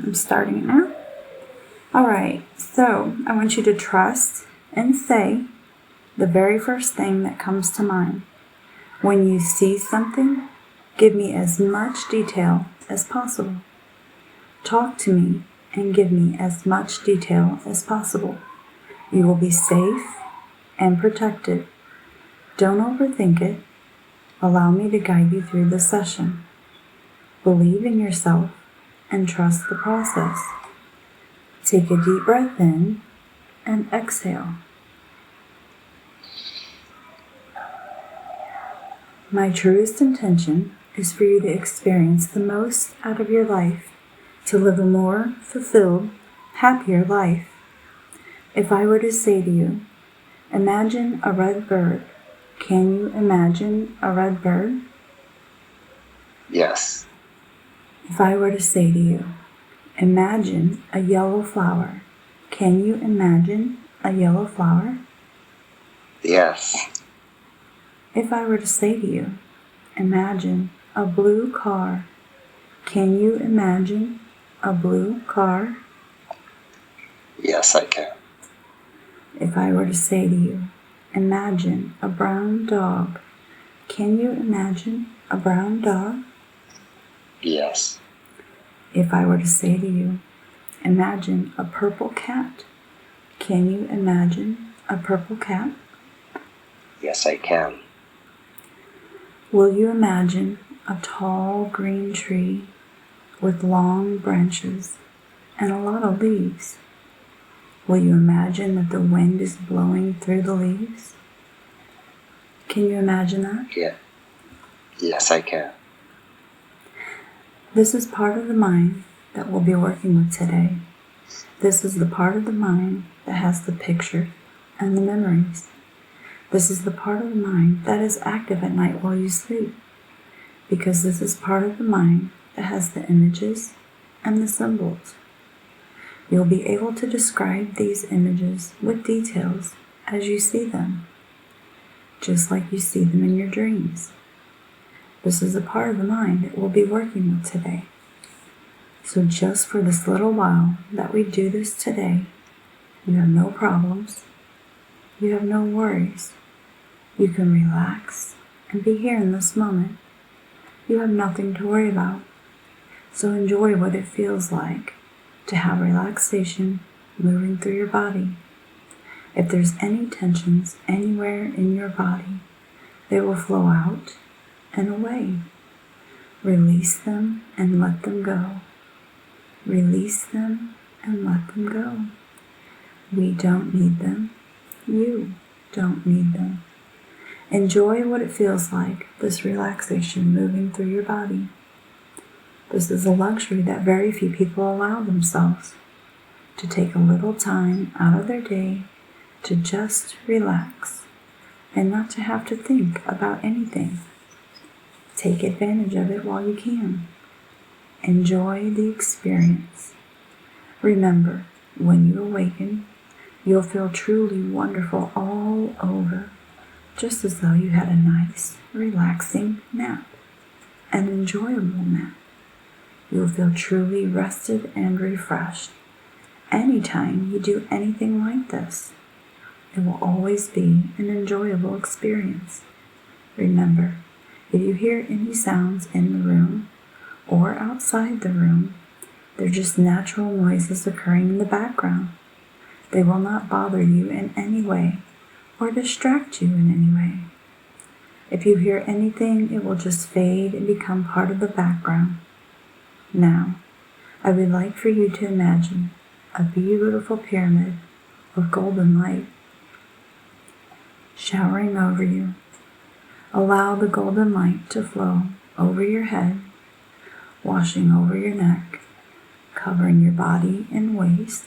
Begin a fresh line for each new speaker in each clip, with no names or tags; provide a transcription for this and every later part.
I'm starting it now. Alright, so I want you to trust and say the very first thing that comes to mind. When you see something, give me as much detail as possible. Talk to me and give me as much detail as possible. You will be safe and protected. Don't overthink it. Allow me to guide you through the session. Believe in yourself and trust the process. Take a deep breath in and exhale. My truest intention is for you to experience the most out of your life, to live a more fulfilled, happier life. If I were to say to you, imagine a red bird, can you imagine a red bird?
Yes.
If I were to say to you, imagine a yellow flower, can you imagine a yellow flower?
Yes.
If I were to say to you, imagine a blue car, can you imagine a blue car?
Yes, I can.
If I were to say to you, imagine a brown dog, can you imagine a brown dog?
Yes.
If I were to say to you, imagine a purple cat, can you imagine a purple cat?
Yes, I can.
Will you imagine a tall green tree with long branches and a lot of leaves? Will you imagine that the wind is blowing through the leaves? Can you imagine that?
Yeah. Yes, I can.
This is part of the mind that we'll be working with today. This is the part of the mind that has the picture and the memories. This is the part of the mind that is active at night while you sleep, because this is part of the mind that has the images and the symbols. You'll be able to describe these images with details as you see them, just like you see them in your dreams. This is a part of the mind that we'll be working with today. So just for this little while that we do this today, you have no problems, you have no worries. You can relax and be here in this moment. You have nothing to worry about. So enjoy what it feels like to have relaxation moving through your body. If there's any tensions anywhere in your body, they will flow out and away. Release them and let them go. Release them and let them go. We don't need them. You don't need them. Enjoy what it feels like, this relaxation moving through your body. This is a luxury that very few people allow themselves, to take a little time out of their day to just relax and not to have to think about anything. Take advantage of it while you can. Enjoy the experience. Remember, when you awaken, you'll feel truly wonderful all over, just as though you had a nice, relaxing nap, an enjoyable nap. You'll feel truly rested and refreshed. Anytime you do anything like this, it will always be an enjoyable experience. Remember, if you hear any sounds in the room or outside the room, they're just natural noises occurring in the background. They will not bother you in any way or distract you in any way. If you hear anything, it will just fade and become part of the background. Now, I would like for you to imagine a beautiful pyramid of golden light showering over you. Allow the golden light to flow over your head, washing over your neck, covering your body and waist.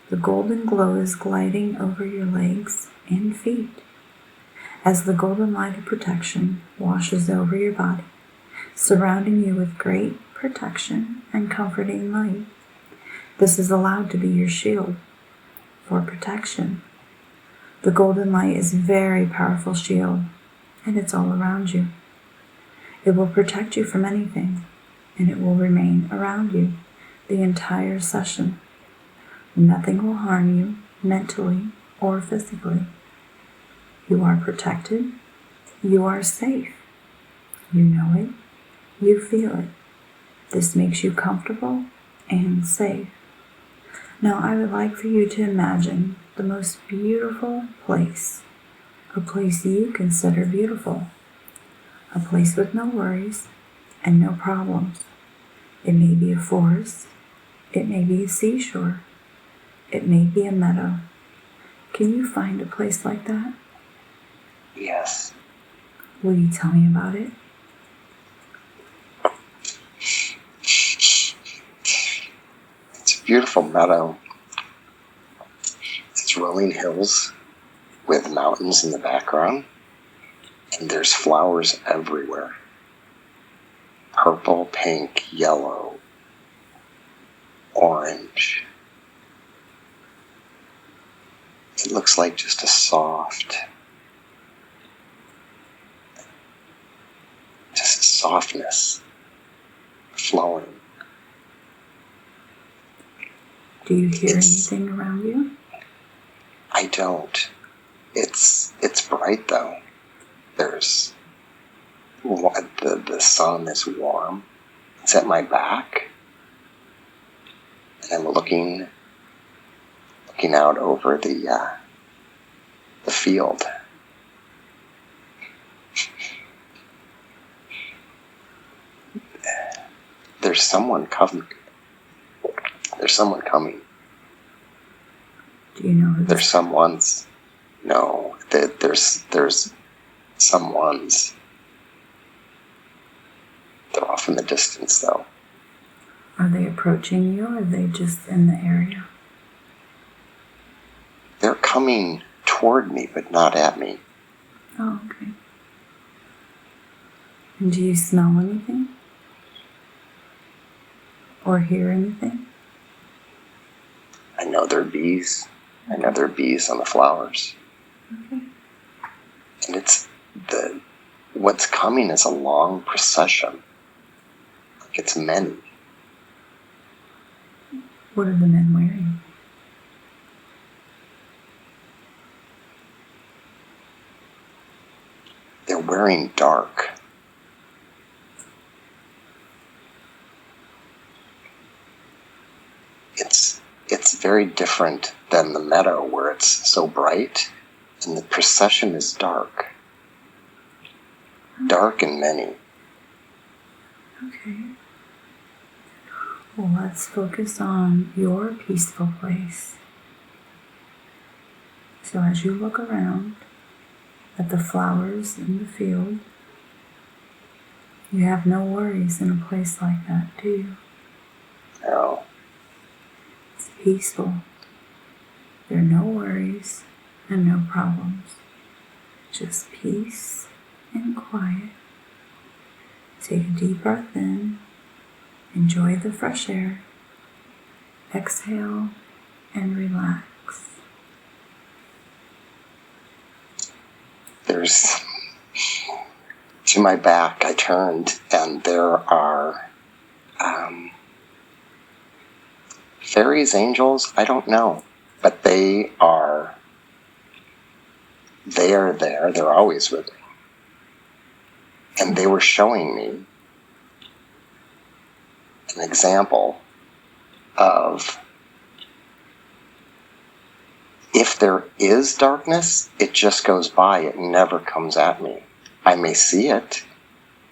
The golden glow is gliding over your legs and feet as the golden light of protection washes over your body, surrounding you with great protection and comforting light. This is allowed to be your shield for protection. The golden light is a very powerful shield, and it's all around you. It will protect you from anything, and it will remain around you the entire session. Nothing will harm you mentally or physically. You are protected. You are safe. You know it. You feel it. This makes you comfortable and safe. Now I would like for you to imagine the most beautiful place, a place you consider beautiful, a place with no worries and no problems. It may be a forest, it may be a seashore, it may be a meadow. Can you find a place like that?
Yes.
Will you tell me about it?
It's a beautiful meadow. It's rolling hills with mountains in the background, and there's flowers everywhere. Purple, pink, yellow, orange. It looks like just a softness flowing.
Do you hear anything around you?
I don't. It's bright though. There's the sun is warm. It's at my back, and I'm looking out over the field. There's someone coming. There's someone coming.
Do you know who
There's someone's. No, there's someone's. They're off in the distance, though.
Are they approaching you, or are they just in the area?
They're coming toward me, but not at me.
Oh, okay. And do you smell anything? Or hear anything?
I know there are bees. I know there are bees on the flowers.
Okay.
And what's coming is a long procession. Like it's many.
What are the men wearing?
They're wearing dark. It's very different than the meadow where it's so bright, and the procession is dark. Dark and many.
Okay. Well, let's focus on your peaceful place. So as you look around at the flowers in the field, you have no worries in a place like that, do you?
No.
It's peaceful. There are no worries and no problems. Just peace and quiet. Take a deep breath in. Enjoy the fresh air. Exhale and relax.
To my back, I turned, and there are fairies, angels, I don't know, but they are there, they're always with me. And they were showing me an example of if there is darkness, it just goes by, it never comes at me. I may see it,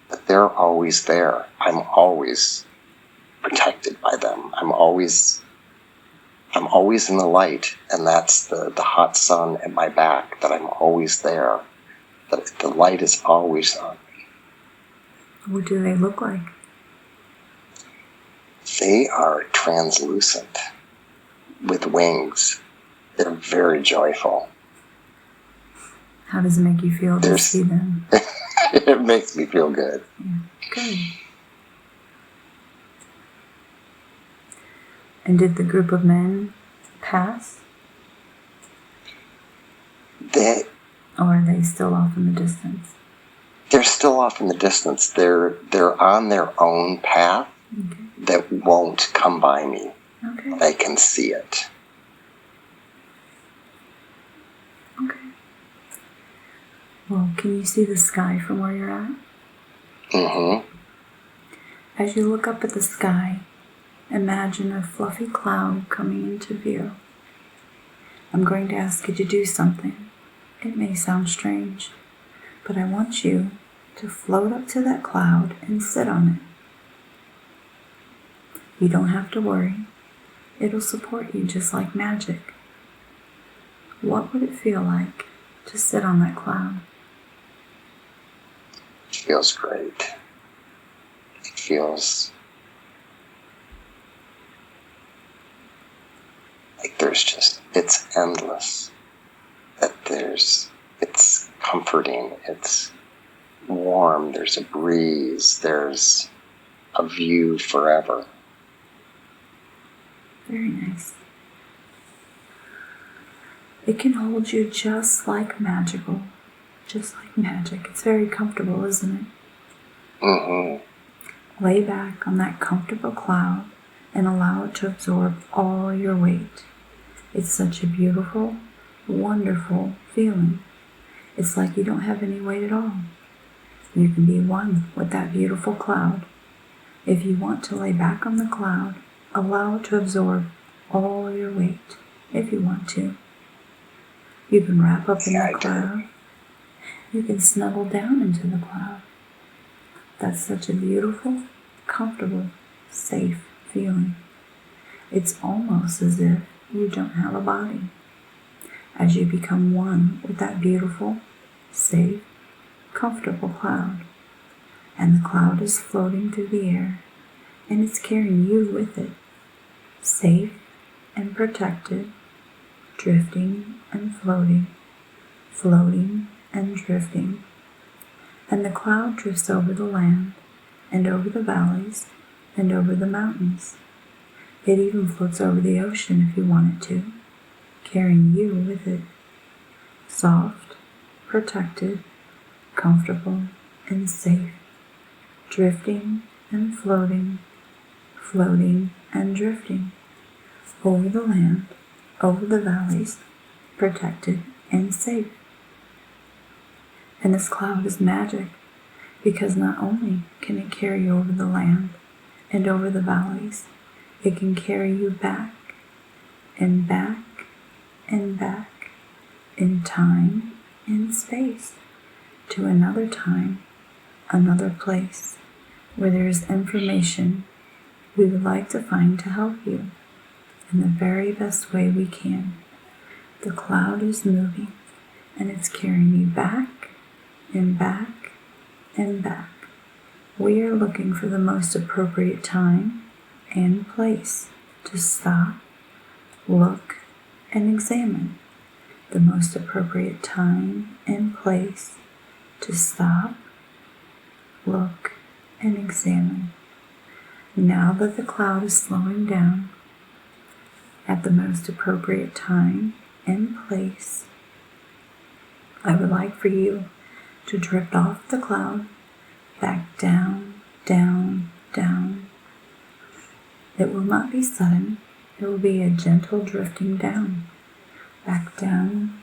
but they're always there. I'm always protected by them. I'm always in the light, and that's the hot sun at my back, that I'm always there. That the light is always on me.
What do they look like?
They are translucent with wings. They're very joyful.
How does it make you feel to see them?
It makes me feel good.
Yeah, good. And did the group of men pass? Or are they still off in the distance?
They're still off in the distance. They're on their own path.
Okay.
that won't come by me.
Okay.
I can see it.
Okay. Well, can you see the sky from where you're at?
Mm-hmm.
As you look up at the sky, imagine a fluffy cloud coming into view. I'm going to ask you to do something. It may sound strange, but I want you to float up to that cloud and sit on it. You don't have to worry. It'll support you just like magic. What would it feel like to sit on that cloud?
It feels great. It feels like it's endless. It's comforting, it's warm, there's a breeze, there's a view forever.
Very nice. It can hold you just like magical, just like magic. It's very comfortable, isn't it?
Mm-hmm.
Lay back on that comfortable cloud and allow it to absorb all your weight. It's such a beautiful, wonderful feeling. It's like you don't have any weight at all. You can be one with that beautiful cloud. If you want to lay back on the cloud, allow it to absorb all your weight, if you want to. You can wrap up in the cloud. You can snuggle down into the cloud. That's such a beautiful, comfortable, safe feeling. It's almost as if you don't have a body. As you become one with that beautiful, safe, comfortable cloud. And the cloud is floating through the air, and it's carrying you with it, safe and protected, drifting and floating, floating and drifting. And the cloud drifts over the land, and over the valleys, and over the mountains. It even floats over the ocean if you want it to, carrying you with it, soft, protected, comfortable, and safe, drifting and floating, floating and drifting, over the land, over the valleys, protected and safe. And this cloud is magic, because not only can it carry you over the land and over the valleys, it can carry you back and back and back in time and space to another time, another place where there is information we would like to find to help you in the very best way we can. The cloud is moving, and it's carrying you back and back and back. We are looking for the most appropriate time and place to stop, look, and examine. The most appropriate time and place to stop, look, and examine. Now that the cloud is slowing down, at the most appropriate time and place, I would like for you to drift off the cloud, back down, down, down. It will not be sudden. It will be a gentle drifting down, back down,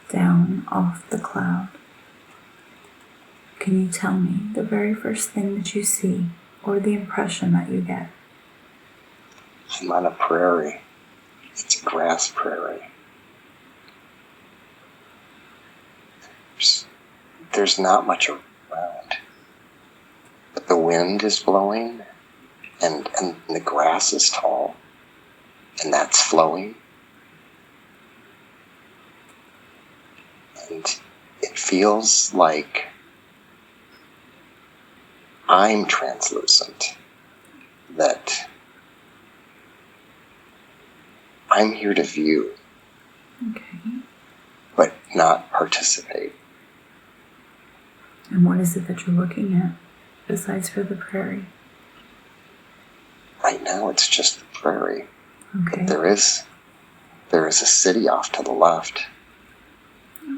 down off the cloud. Can you tell me the very first thing that you see or the impression that you get?
I'm on a prairie. It's a grass prairie. There's not much around. But the wind is blowing, and the grass is tall, and that's flowing. And it feels like I'm translucent, that I'm here to view,
Okay.
but not participate.
And what is it that you're looking at besides for the prairie?
Right now it's just the prairie.
Okay.
But there is a city off to the left.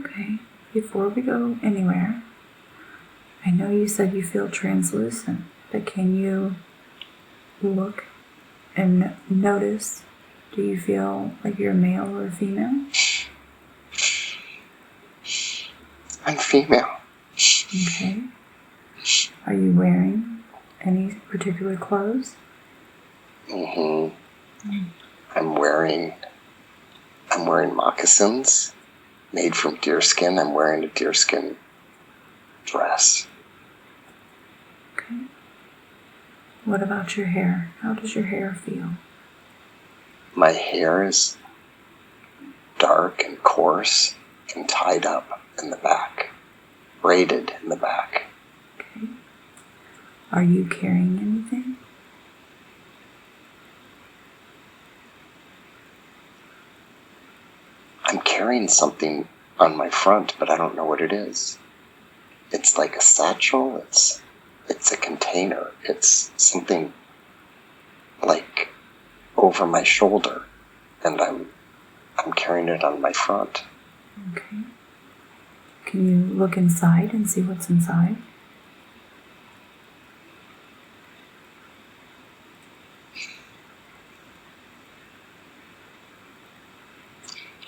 Okay. Before we go anywhere, I know you said you feel translucent, but can you look and notice, do you feel like you're a male or a female?
I'm female.
Okay. Are you wearing any particular clothes?
I'm wearing moccasins made from deerskin. I'm wearing a deerskin dress.
Okay. What about your hair? How does your hair feel?
My hair is dark and coarse and tied up in the back, braided in the back.
Okay. Are you carrying anything?
I'm carrying something on my front, but I don't know what it is. It's like a satchel. It's a container. It's something like over my shoulder, and I'm carrying it on my front.
Okay. Can you look inside and see what's inside?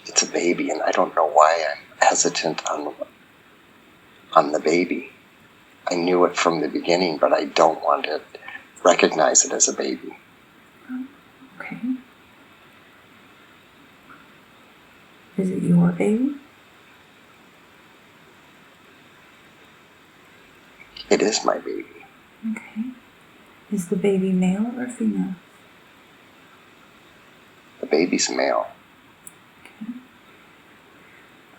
It's a baby, and I don't know why I'm hesitant on the baby. I knew it from the beginning, but I don't want to recognize it as a baby.
Okay. Is it your baby?
It is my baby.
Okay. Is the baby male or female?
The baby's male.
Okay.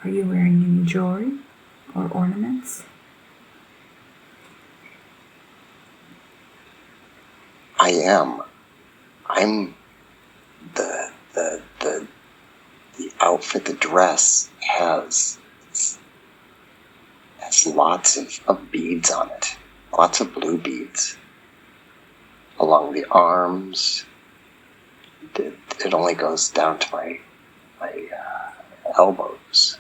Are you wearing any jewelry or ornaments?
I am. I'm the outfit, the dress has lots of beads on it. Lots of blue beads. Along the arms. It only goes down to my elbows.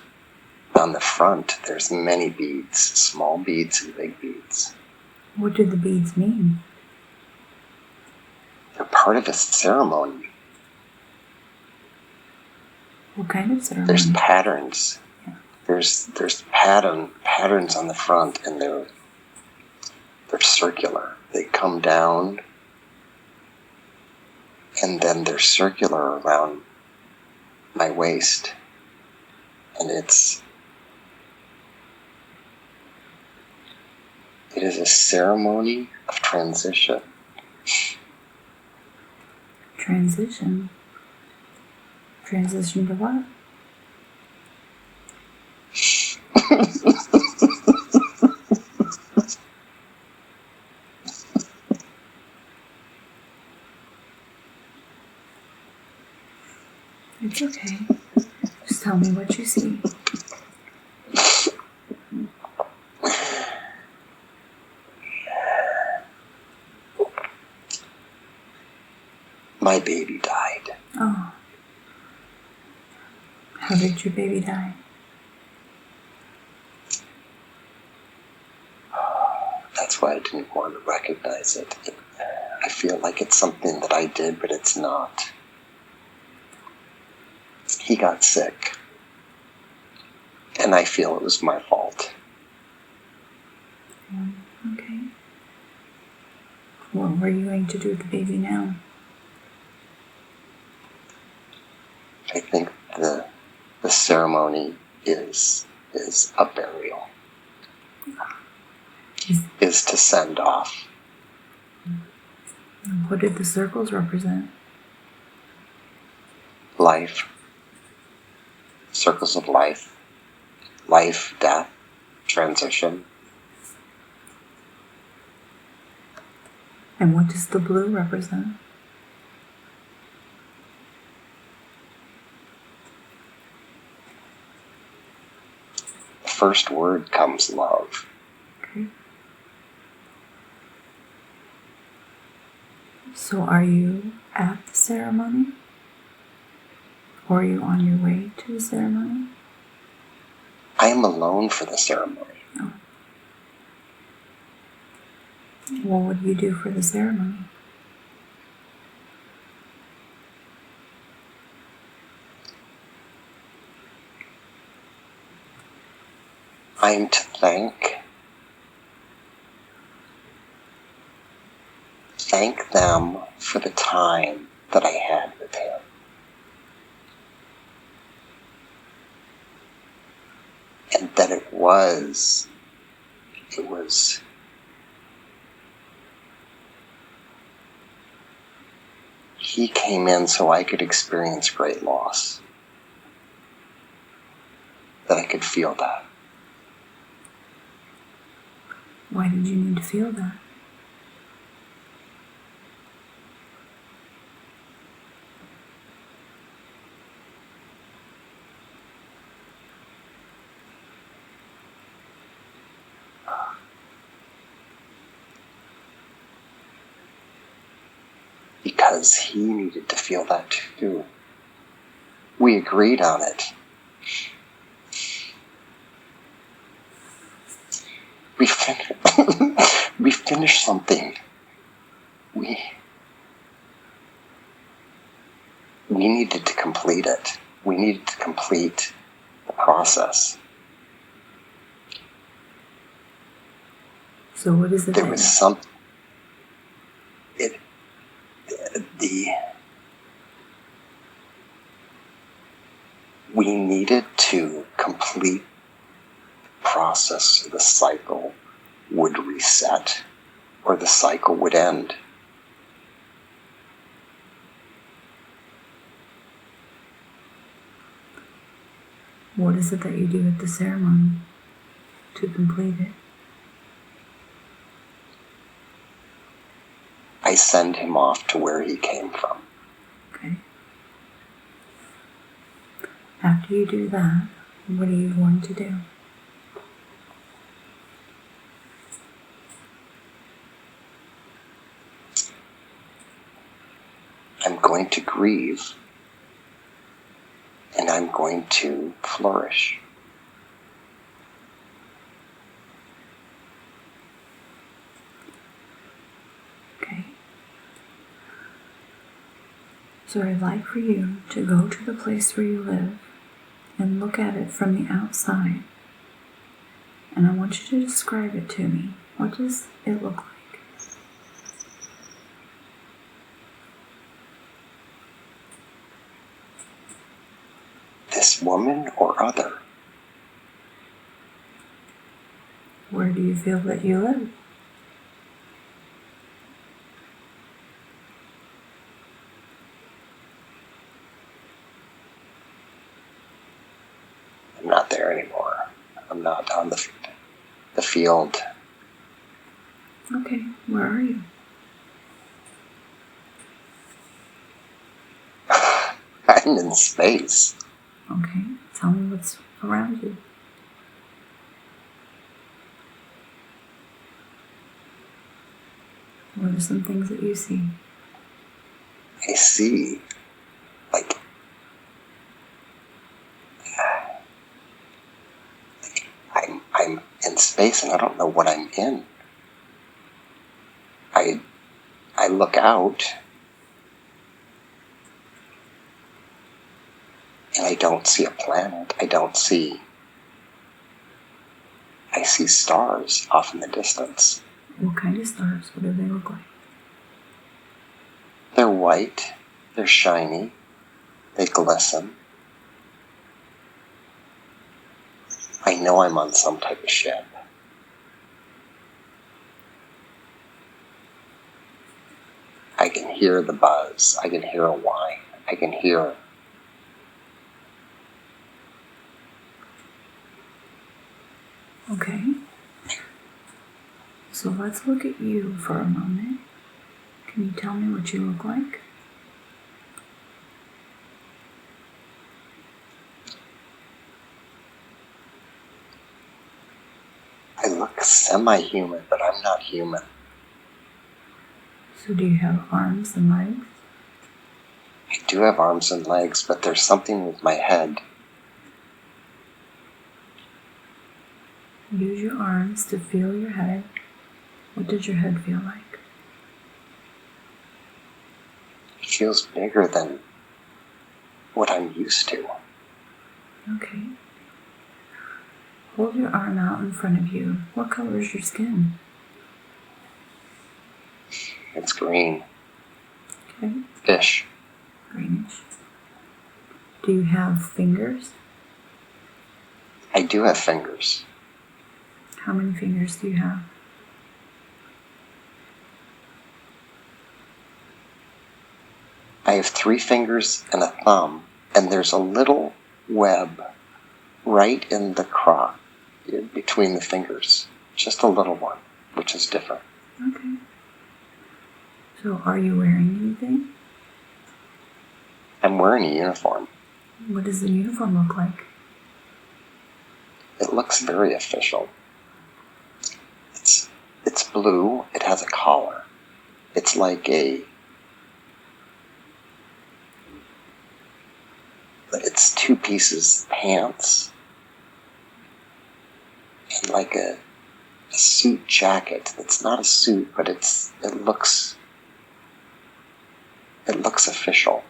On the front, there's many beads, small beads and big beads.
What do the beads mean?
They're part of a ceremony.
What kind of ceremony?
There's patterns.
Yeah.
There's patterns on the front, and they're circular. They come down, and then they're circular around my waist, and it is a ceremony of transition.
Transition? Transition to what? It's okay. Just tell me what you see.
My baby died.
Oh. How did your baby die?
That's why I didn't want to recognize it. I feel like it's something that I did, but it's not. He got sick, and I feel it was my fault.
Okay. What were you going to do with the baby now?
I think the ceremony is a burial. Is to send off.
What did the circles represent?
Life. Circles of life. Life, death, transition.
And what does the blue represent?
The first word comes love.
Okay. So are you at the ceremony? Or are you on your way to the ceremony?
I am alone for the ceremony.
Oh. What would you do for the ceremony?
I'm to thank them for the time that I had with him. And that it was, he came in so I could experience great loss. That I could feel that.
Why did you need to feel that?
Because he needed to feel that too. We agreed on it. We finished something. We needed to complete it. We needed to complete the process.
So what is it?
There was something. We needed to complete the process so the cycle would reset or the cycle would end.
What is it that you do at the ceremony to complete it?
I send him off to where he came from.
Okay. After you do that, what are you going to do?
I'm going to grieve and I'm going to flourish.
Okay. So I'd like for you to go to the place where you live and look at it from the outside. And I want you to describe it to me. What does it look like?
This woman or other?
Where do you feel that you live?
I'm not there anymore. I'm not on the field.
Okay, where are you?
I'm in space.
Okay, tell me what's around you. What are some things that you see?
I see, I'm in space and I don't know what I'm in. I look out and I don't see a planet. I see stars off in the distance.
What kind of stars? What do they look like?
They're white, they're shiny, they glisten. I know I'm on some type of ship. I can hear the buzz, I can hear a whine, I can hear.
Okay. So let's look at you for a moment. Can you tell me what you look like?
I look semi-human, but I'm not human.
So do you have arms and legs?
I do have arms and legs, but there's something with my head.
Use your arms to feel your head. What does your head feel like?
It feels bigger than what I'm used to.
Okay. Hold your arm out in front of you. What color is your skin?
It's green.
Okay,
Fish.
greenish. Do you have fingers?
I do have fingers.
How many fingers do you have?
I have 3 fingers and a thumb, and there's a little web right in the crop between the fingers. Just a little one, which is different.
Okay. So are you wearing anything?
I'm wearing a uniform.
What does the uniform look like?
It looks very official. It's blue. It has a collar. It's like it's 2 pieces pants and like a suit jacket. It's not a suit, but it looks official.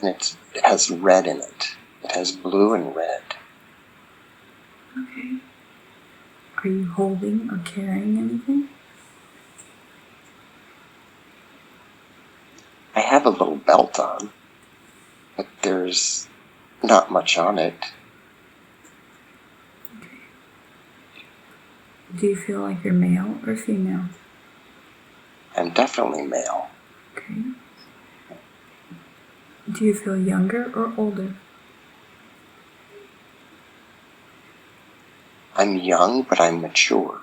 And it has red in it. It has blue and red.
Okay. Are you holding or carrying anything?
I have a little belt on, but there's not much on it.
Okay. Do you feel like you're male or female?
I'm definitely male.
Okay. Do you feel younger or older?
I'm young, but I'm mature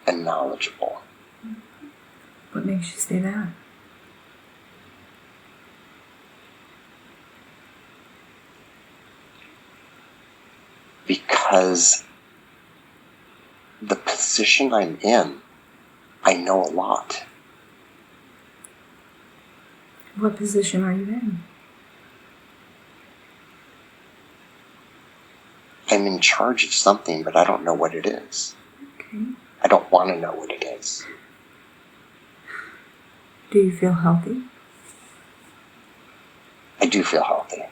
and knowledgeable.
What makes you say that?
Because the position I'm in, I know a lot.
What position are you in?
I'm in charge of something, but I don't know what it is.
Okay.
I don't want to know what it is.
Do you feel healthy?
I do feel healthy.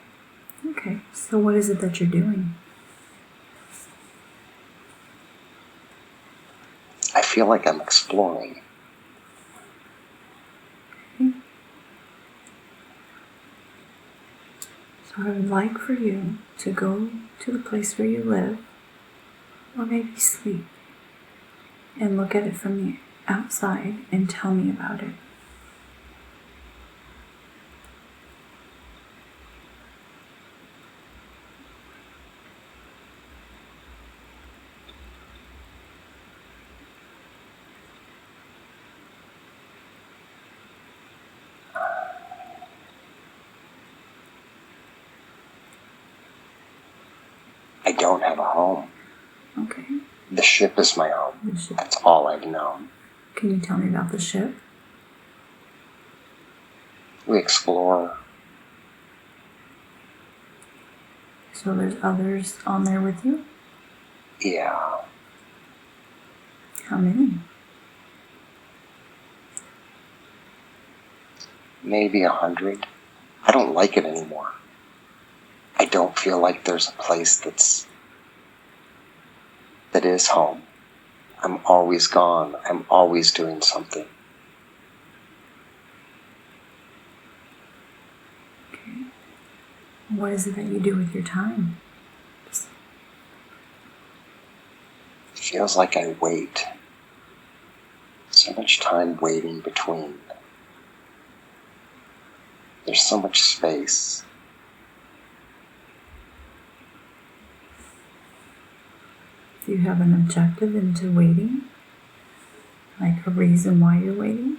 Okay. So what is it that you're doing?
I feel like I'm exploring.
Okay. So I would like for you to go to the place where you live, or maybe sleep, and look at it from the outside and tell me about it.
I don't have a home.
Okay.
The ship is my home.
The ship.
That's all I've known.
Can you tell me about the ship?
We explore.
So there's others on there with you?
Yeah.
How many?
Maybe 100. I don't like it anymore. I don't feel like there's a place that is home. I'm always gone. I'm always doing something.
Okay. What is it that you do with your time?
It feels like I wait. So much time waiting between. There's so much space.
Do you have an objective into waiting? Like a reason why you're waiting?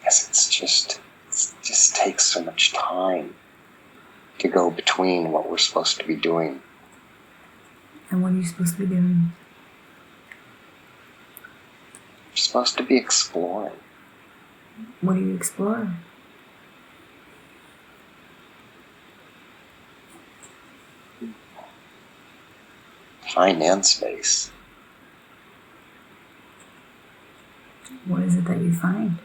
Yes, it just takes so much time to go between what we're supposed to be doing.
And what are you supposed to be doing?
We're supposed to be exploring.
What do you explore?
Time and space.
What is it that you find?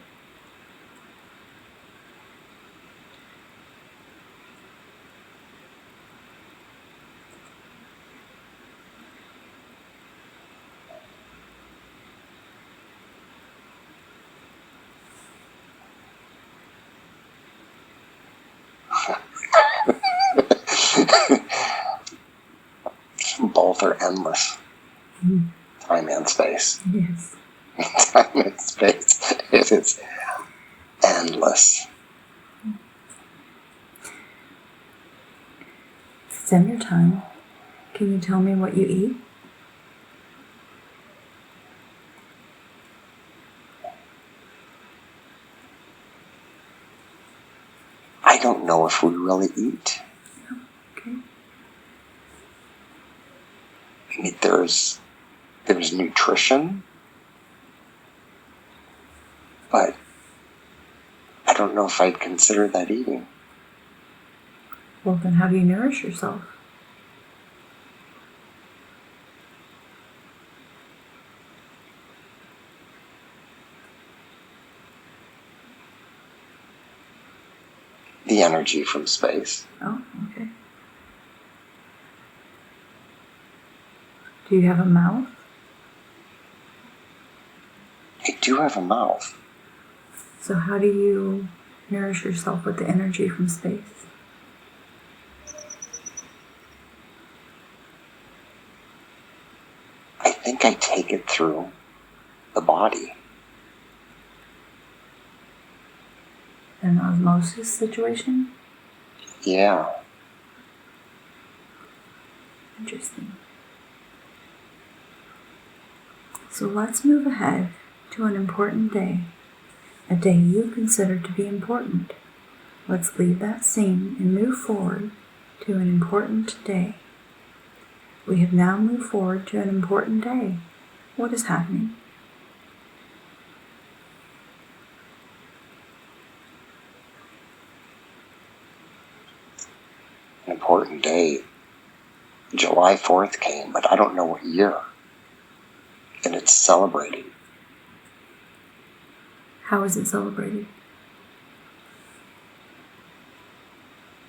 both are endless.
Mm.
Time and space.
Yes.
Time and space. It is endless.
It's dinner time. Can you tell me what you eat?
I don't know if we really eat.
Okay.
I mean, there's nutrition, but I don't know if I'd consider that eating.
Well, then how do you nourish yourself?
The energy from space.
Oh, okay. Do you have a mouth?
I do have a mouth.
So how do you nourish yourself with the energy from space?
I think I take it through the body.
An osmosis situation?
Yeah.
Interesting. So let's move ahead to an important day, a day you consider to be important. Let's leave that scene and move forward to an important day. We have now moved forward to an important day. What is happening?
An important day. July 4th came, but I don't know what year. And it's celebrated.
How is it celebrated?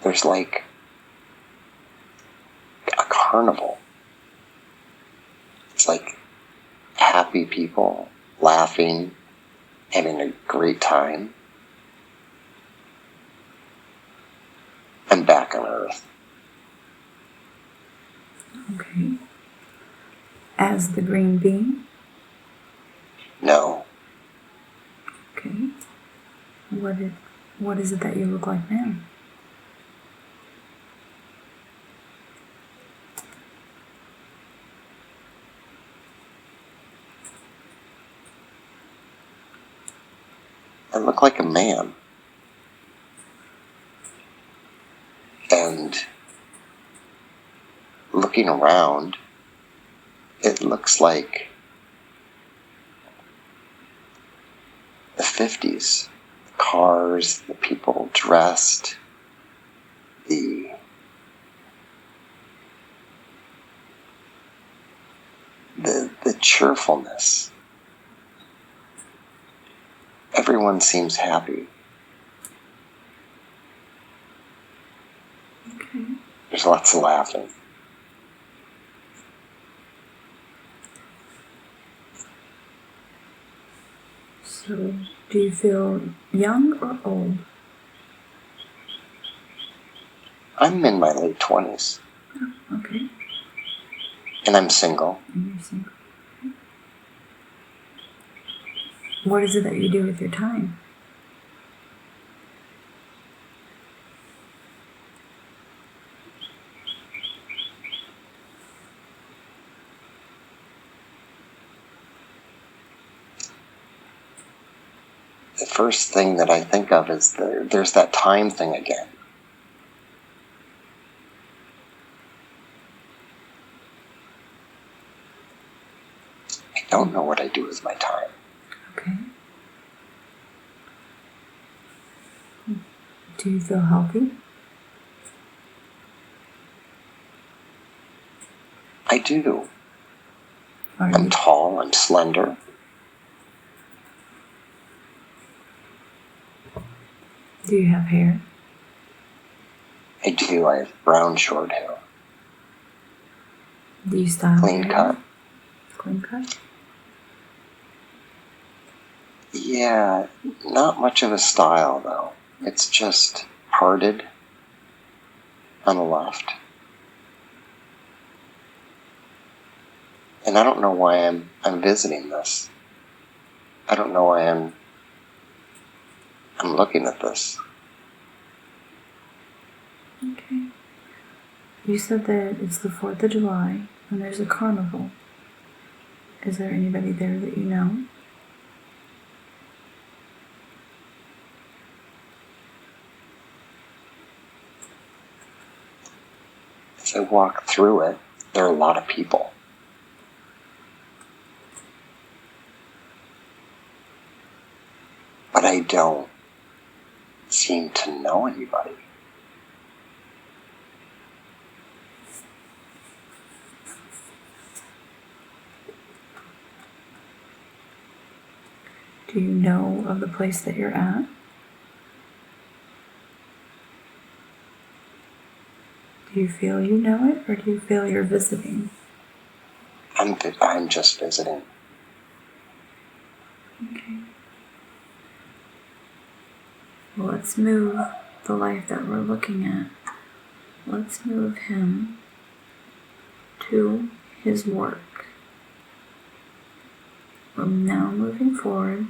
There's like a carnival. It's like happy people laughing, having a great time. I'm back on Earth.
Okay. As the green bean?
No.
Okay. What is it that you look like now?
I look like a man. And looking around, it looks like the 50s. The cars, the people dressed, the cheerfulness. Everyone seems happy.
Okay.
There's lots of laughing.
So, do you feel young or old?
I'm in my late 20s.
Oh, okay.
And I'm single.
And you're single. Okay. What is it that you do with your time?
The first thing that I think of is there's that time thing again. I don't know what I do with my time.
Okay. Do you feel healthy?
I do.
Are
I'm
you,
tall, I'm slender.
do you have hair?
I do. I have brown short hair.
Do you style
Clean
your
cut.
hair? Clean cut?
Yeah, not much of a style though. It's just parted on the left. And I don't know why I'm visiting this. I don't know why I'm looking at this.
Okay. You said that it's the 4th of July and there's a carnival. Is there anybody there that you know?
As I walk through it, there are a lot of people. But I don't seem to know anybody.
Do you know of the place that you're at? Do you feel you know it, or do you feel you're visiting?
I'm just visiting.
Okay. Well, let's move the life that we're looking at. Let's move him to his work. We're now moving forward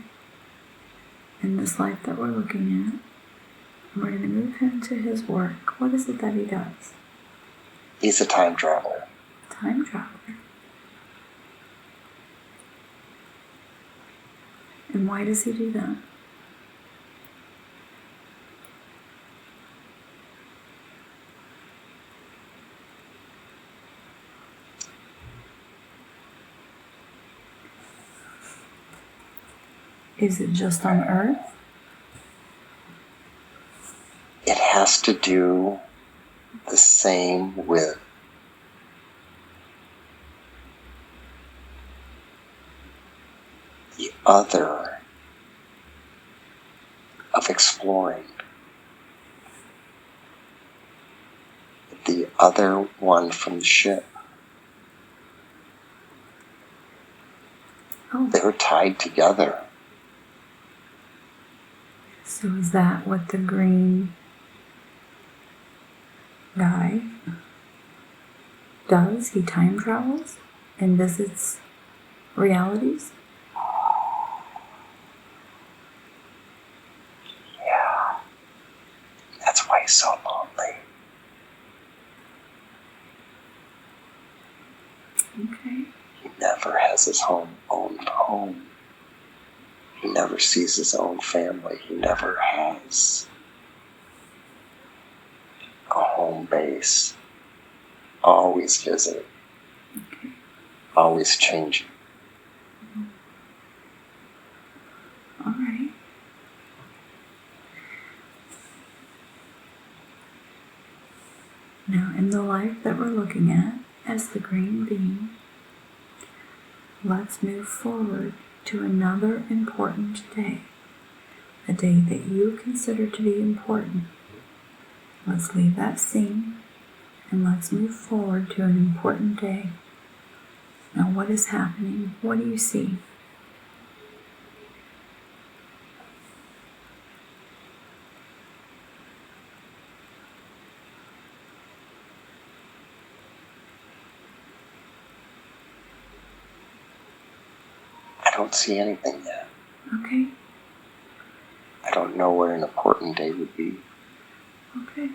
in this life that we're looking at. And we're going to move him to his work. What is it that he does?
He's a time traveler.
Time traveler. And why does he do that? Is it just on Earth?
It has to do the same with the other of exploring. The other one from the ship.
Oh.
They're tied together.
So is that what the green guy does? He time travels and visits realities?
Yeah. That's why he's so lonely.
Okay.
He never has his own home. He never sees his own family. He never has a home base. Always visiting.
Okay.
Always changing.
All right. Now, in the life that we're looking at as the green being, let's move forward to another important day, a day that you consider to be important. Let's leave that scene and let's move forward to an important day. Now, what is happening? What do you see?
I don't see anything yet.
Okay.
I don't know what an important day would be.
Okay.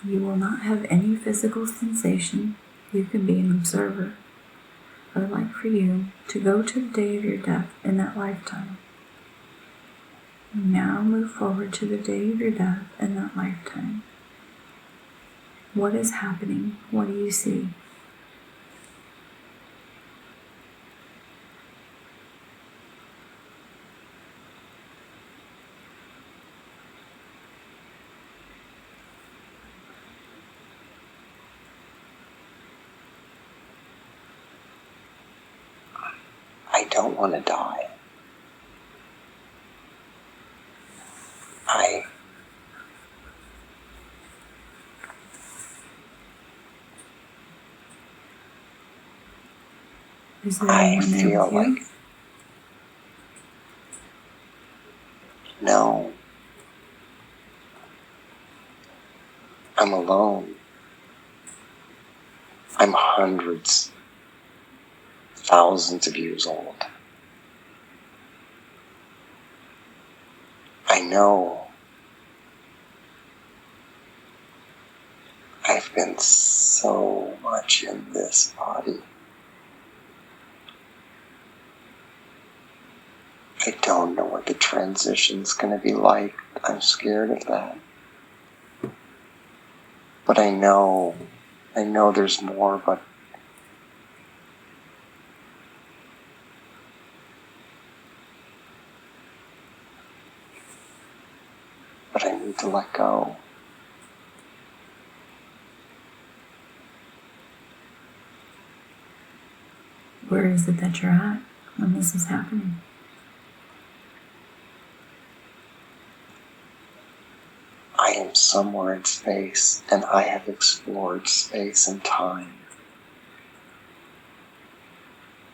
You will not have any physical sensation. You can be an observer. I would like for you to go to the day of your death in that lifetime. Now move forward to the day of your death in that lifetime. What is happening? What do you see?
I don't want to die.
Is there
I
anyone there
feel
with you?
like no. I'm alone. I'm hundreds, thousands of years old. I know I've been so much in this body. I don't know what the transition's going to be like. I'm scared of that. But I know there's more, but I need to let go.
Where is it that you're at when this is happening?
I am somewhere in space, and I have explored space and time.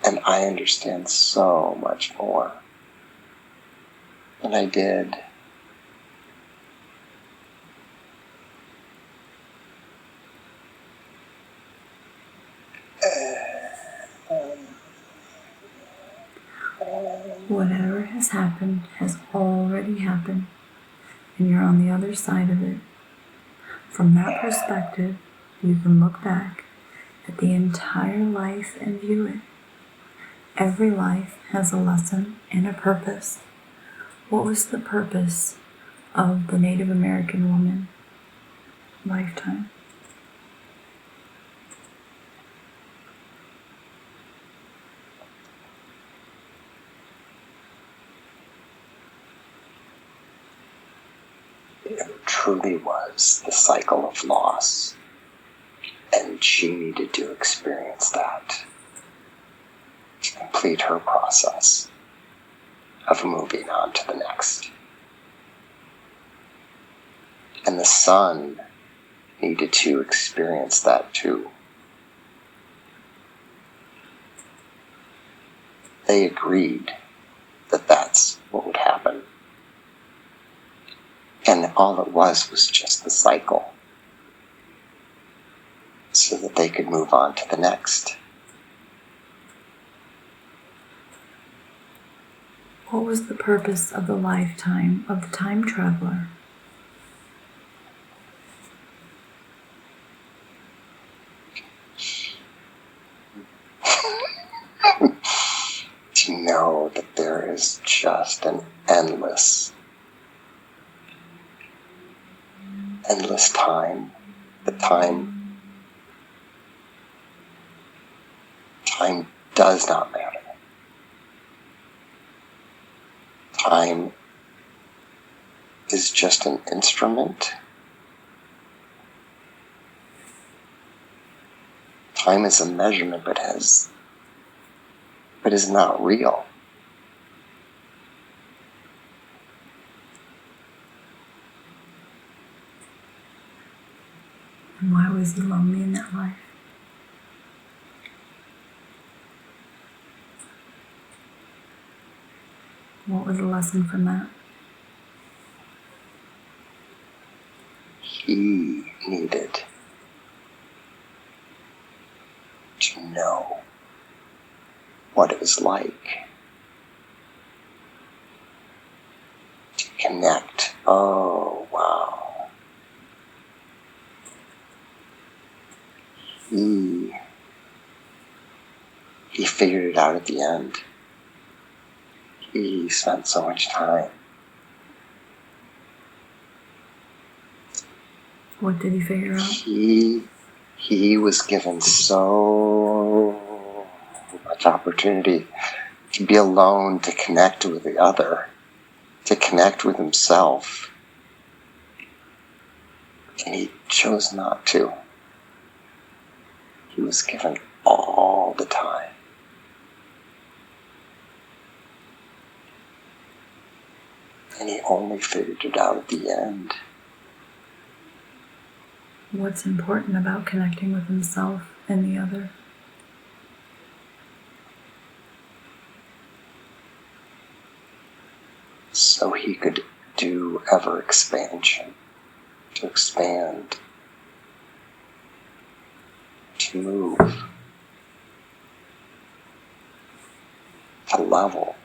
And I understand so much more than I did.
Whatever has happened has already happened, and you're on the other side of it. From that perspective, you can look back at the entire life and view it. Every life has a lesson and a purpose. What was the purpose of the Native American woman lifetime?
It truly was the cycle of loss, and she needed to experience that to complete her process of moving on to the next. And the son needed to experience that too. They agreed that that's what would happen. And all it was just the cycle, so that they could move on to the next.
What was the purpose of the lifetime of the time traveler?
To know that there is just an endless time. The time does not matter. Time is just an instrument. Time is a measurement, but is not real.
And why was he lonely in that life? What was the lesson from that?
He needed to know what it was like to connect. Oh, wow. He figured it out at the end. He spent so much time.
What did he figure out?
He was given so much opportunity to be alone, to connect with the other, to connect with himself. And he chose not to. He was given all the time. And he only figured it out at the end.
What's important about connecting with himself and the other?
So he could do ever expansion, to expand, to move. to level.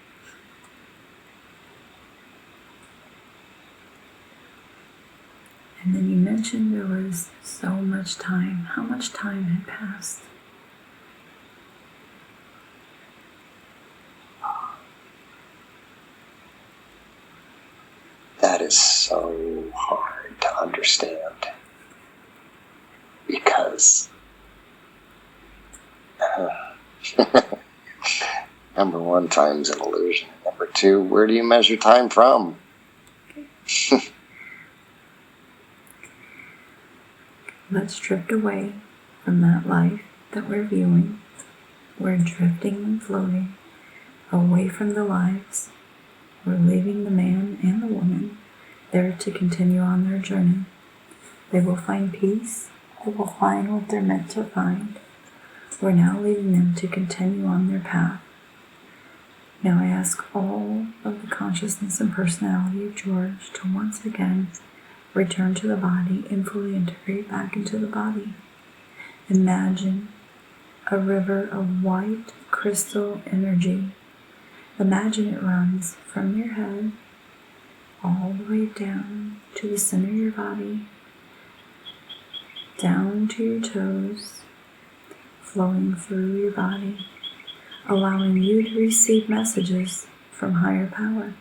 And then you mentioned there was so much time. How much time had passed?
That is so hard to understand because number one, time's an illusion. Number two, where do you measure time from?
Let's drift away from that life that we're viewing. We're drifting and floating away from the lives. We're leaving the man and the woman there to continue on their journey. They will find peace. They will find what they're meant to find. We're now leaving them to continue on their path. Now I ask all of the consciousness and personality of George to once again return to the body and fully integrate back into the body. Imagine a river of white crystal energy. Imagine it runs from your head all the way down to the center of your body, down to your toes, flowing through your body, allowing you to receive messages from higher power.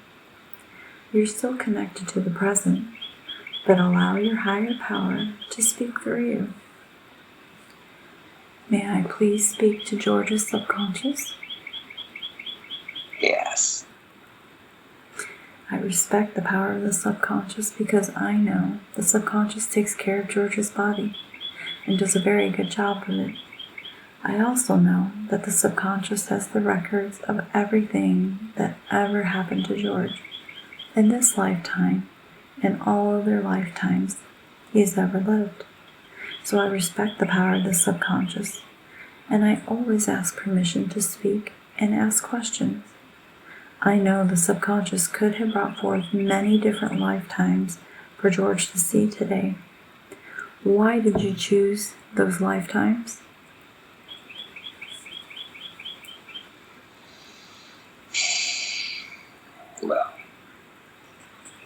You're still connected to the present, but allow your higher power to speak through you. May I please speak to George's subconscious?
Yes.
I respect the power of the subconscious because I know the subconscious takes care of George's body and does a very good job of it. I also know that the subconscious has the records of everything that ever happened to George in this lifetime and all other lifetimes he's ever lived. So I respect the power of the subconscious, and I always ask permission to speak and ask questions. I know the subconscious could have brought forth many different lifetimes for George to see today. Why did you choose those lifetimes?
Well,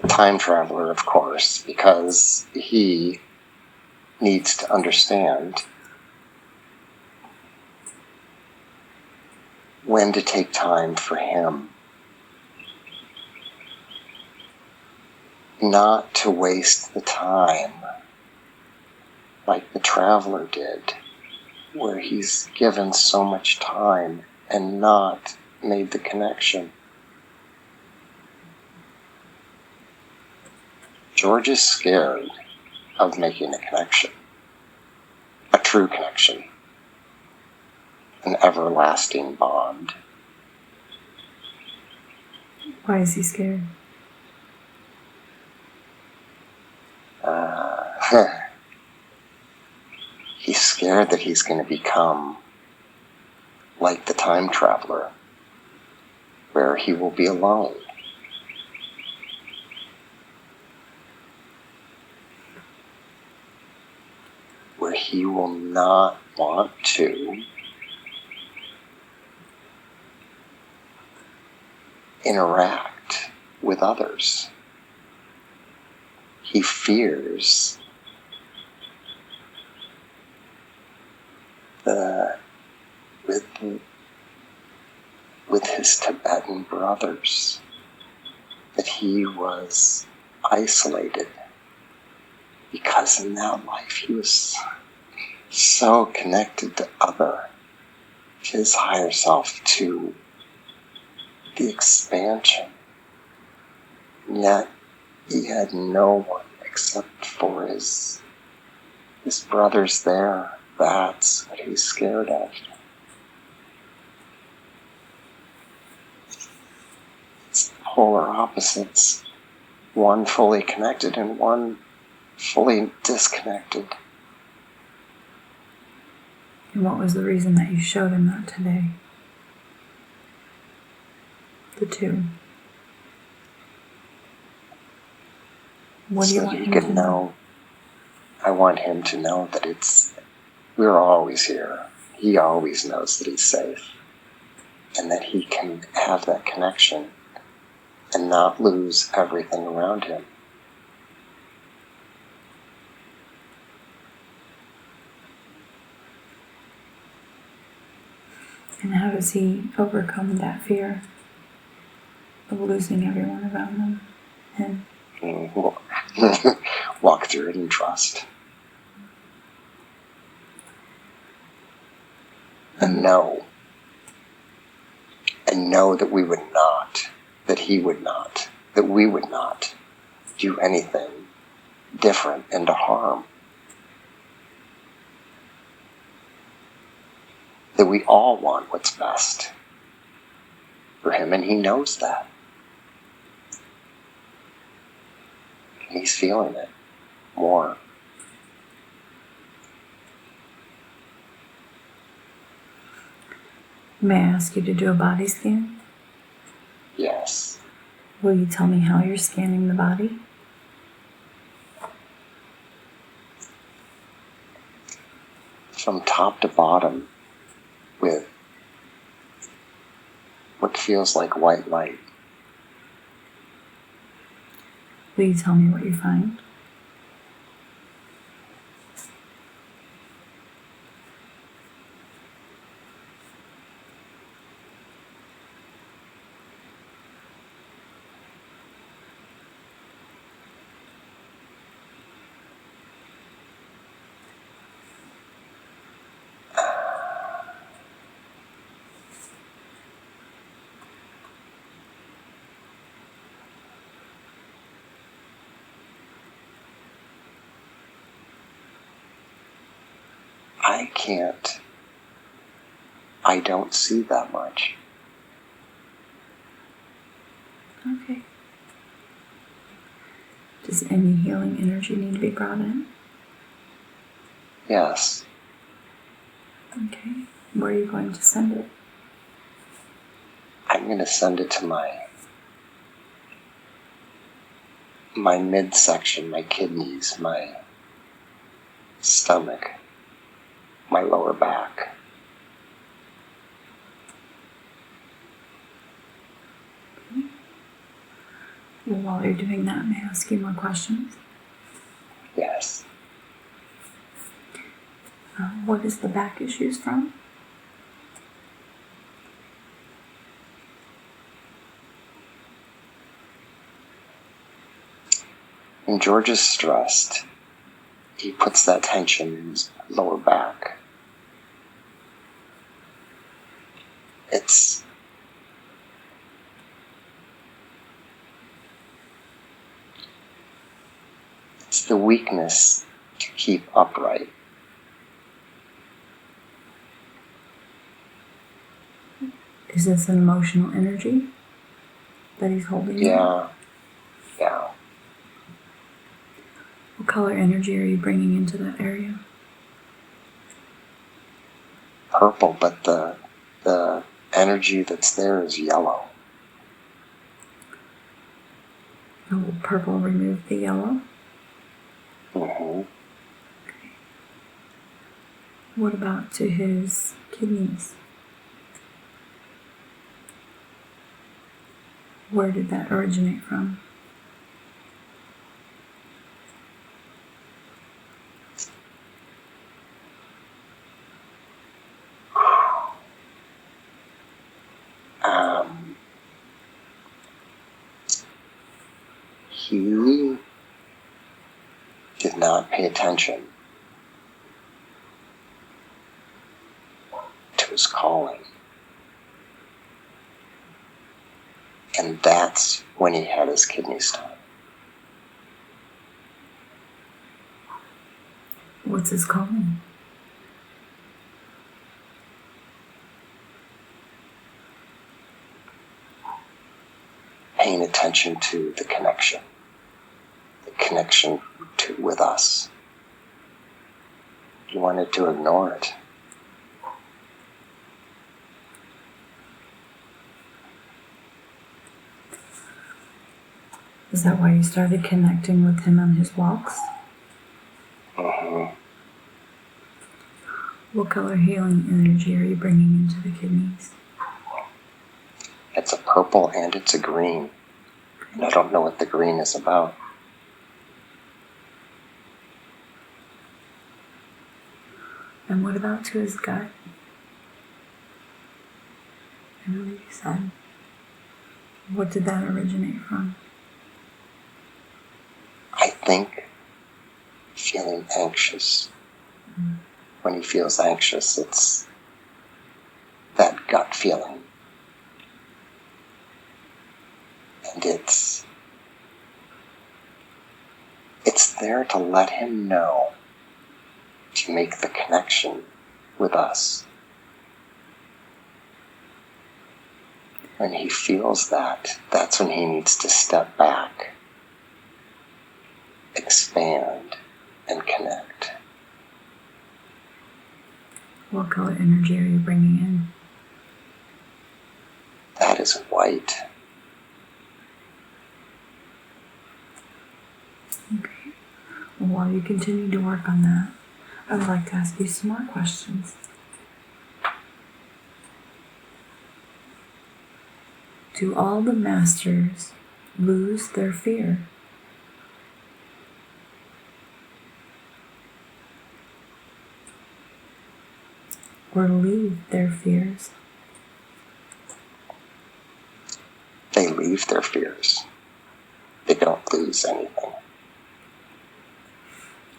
time traveler, of course, because he needs to understand when to take time for him. Not to waste the time like the traveler did, where he's given so much time and not made the connection. George is scared of making a connection, a true connection, an everlasting bond.
Why is he scared?
He's scared that he's going to become like the time traveler, where he will be alone. Where he will not want to interact with others. He fears with his Tibetan brothers, that he was isolated, because in that life he was so connected to his higher self, to the expansion. And yet he had no one except for his brothers there. That's what he's scared of. It's polar opposites. One fully connected and one fully disconnected.
And what was the reason that you showed him that today? The two. What do you
So
want
he
him
could
to
know. I want him to know that we're always here. He always knows that he's safe. and that he can have that connection and not lose everything around him.
And how does he overcome that fear of losing everyone around him?
Walk through it in trust. And know that we would not, that he would not, that we would not do anything different and to harm. That we all want what's best for him, and he knows that. And he's feeling it more.
May I ask you to do a body scan?
Yes.
Will you tell me how you're scanning the body?
From top to bottom, with what feels like white light.
Will you tell me what you find?
I don't see that much.
Okay. Does any healing energy need to be brought in?
Yes.
Okay. Where are you going to send it?
I'm going to send it to my midsection, my kidneys, my stomach, my lower back.
Well, while you're doing that, may I ask you more questions?
Yes.
What is the back issues from?
When George is stressed, he puts that tension in his lower back. It's the weakness to keep upright.
Is this an emotional energy that he's holding?
Yeah.
What color energy are you bringing into that area?
Purple, but the energy that's there is yellow.
Will purple remove the yellow?
Mm-hmm.
Okay. What about to his kidneys? Where did that originate from?
He did not pay attention to his calling. And that's when he had his kidney stone.
What's his calling?
Paying attention to the connection with us. He wanted to ignore it.
Is that why you started connecting with him on his walks?
Mm-hmm.
What color healing energy are you bringing into the kidneys?
It's a purple and it's a green. And I don't know what the green is about.
And what about to his gut? I believe you said. What did that originate from?
I think feeling anxious. When he feels anxious, it's that gut feeling. And it's there to let him know, to make the connection with us. When he feels that, that's when he needs to step back, expand, and connect.
What color energy are you bringing in?
That is white.
Okay. Well, while you continue to work on that, I would like to ask you some more questions. Do all the masters lose their fear? Or leave their fears?
They leave their fears. They don't lose anything.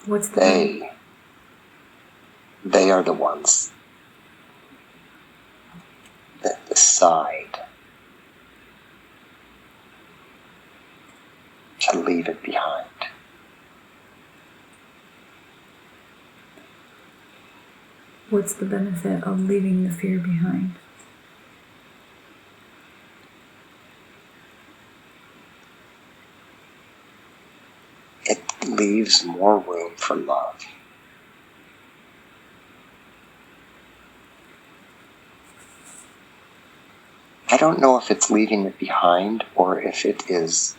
What's the
They are the ones that decide to leave it behind.
What's the benefit of leaving the fear behind?
It leaves more room for love. I don't know if it's leaving it behind or if it is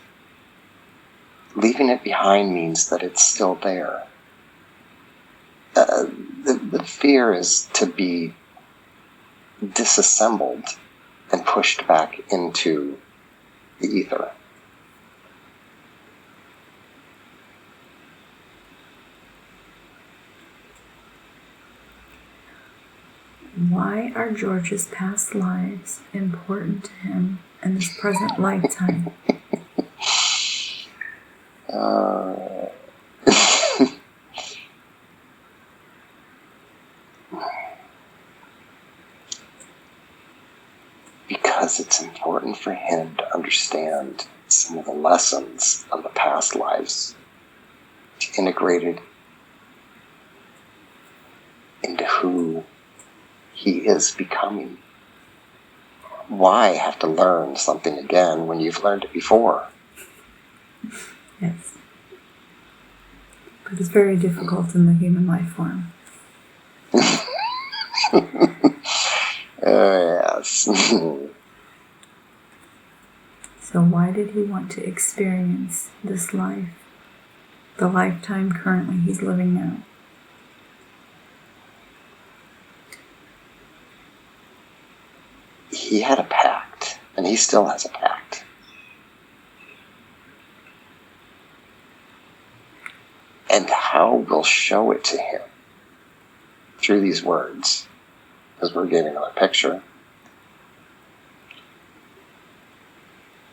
leaving it behind means that it's still there. The fear is to be disassembled and pushed back into the ether.
Why are George's past lives important to him in this present lifetime?
Because it's important for him to understand some of the lessons of the past lives, to integrate it into who he is becoming. Why have to learn something again when you've learned it before?
Yes. But it's very difficult in the human life form.
Yes.
So why did he want to experience this life, the lifetime currently he's living now?
He had a pact, and he still has a pact. And how we'll show it to him through these words, because we're giving him a picture.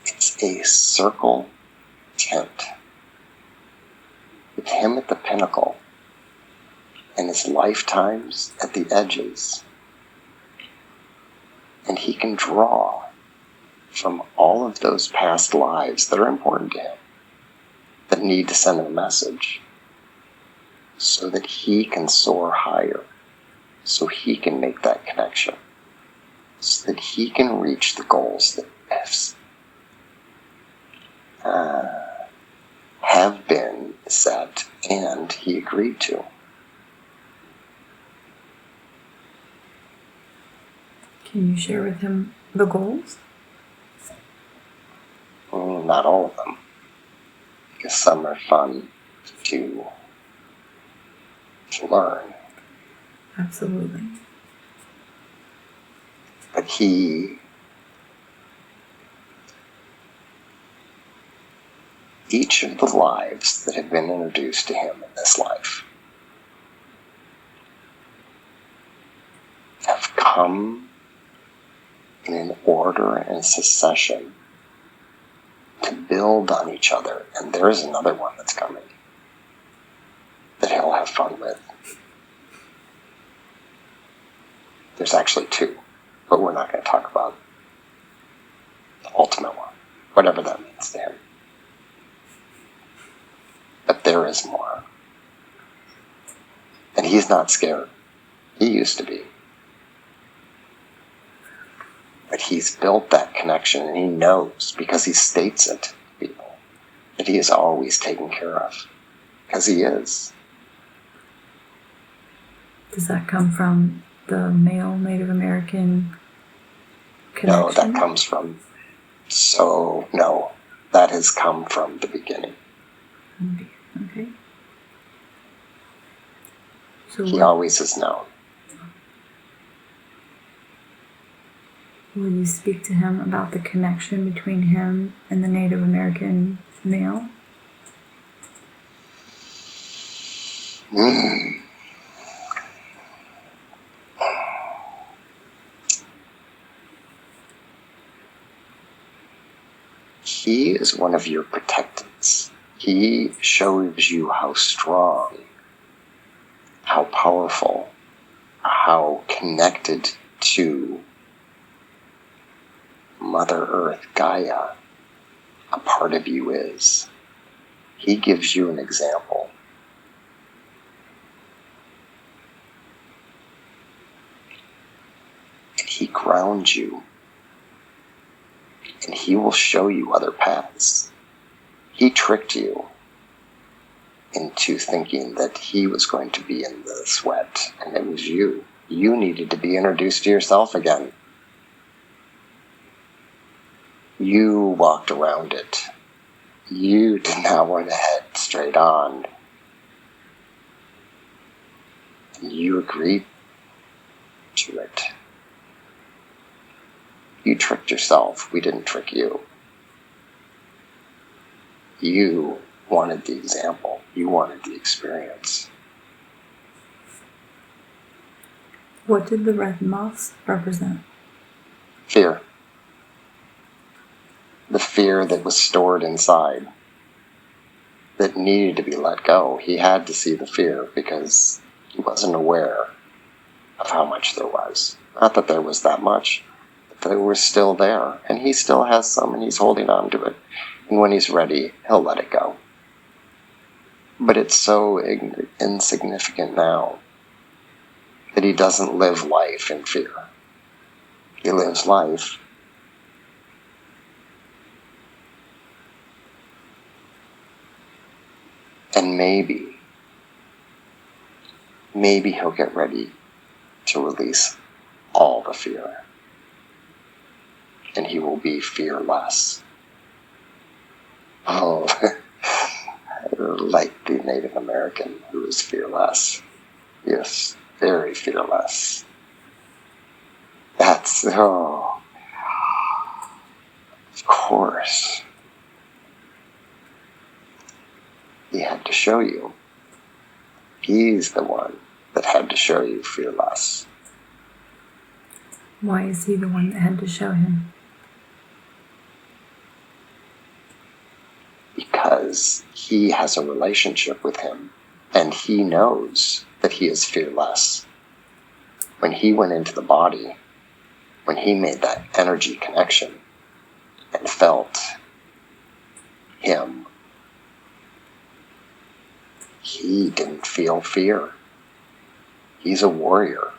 It's a circle tent with him at the pinnacle and his lifetimes at the edges. And he can draw from all of those past lives that are important to him, that need to send him a message, so that he can soar higher, so he can make that connection, so that he can reach the goals that have been set and he agreed to.
Can you share with him the goals?
Not all of them, because some are fun to learn.
Absolutely.
But he each of the lives that have been introduced to him in this life have come in an order and succession to build on each other. And there is another one that's coming that he'll have fun with. There's actually two, but we're not going to talk about the ultimate one, whatever that means to him. But there is more. And he's not scared. He used to be. But he's built that connection, and he knows, because he states it to people, that he is always taken care of. Because he is.
Does that come from the male Native American connection?
No, that comes from... No, that has come from the beginning.
Okay. So
he always has known.
Will you speak to him about the connection between him and the Native American male?
He is one of your protectants. He shows you how strong, how powerful, how connected to Mother Earth, Gaia, a part of you is. He gives you an example. And he grounds you. And he will show you other paths. He tricked you into thinking that he was going to be in the sweat, and it was you. You needed to be introduced to yourself again. You walked around it. You did not want to head straight on. And you agreed to it. You tricked yourself. We didn't trick you. You wanted the example. You wanted the experience.
What did the red moths represent?
Fear. The fear that was stored inside, that needed to be let go. He had to see the fear because he wasn't aware of how much there was. Not that there was that much, but they were still there. And he still has some, and he's holding on to it. And when he's ready, he'll let it go. But it's so insignificant now that he doesn't live life in fear. He lives life and maybe he'll get ready to release all the fear. And he will be fearless. Oh, like the Native American who is fearless. Yes, very fearless. That's, of course. He had to show you. He's the one that had to show you fearless.
Why is he the one that had to show him?
Because he has a relationship with him, and he knows that he is fearless. When he went into the body, when he made that energy connection and felt him, he didn't feel fear. He's a warrior.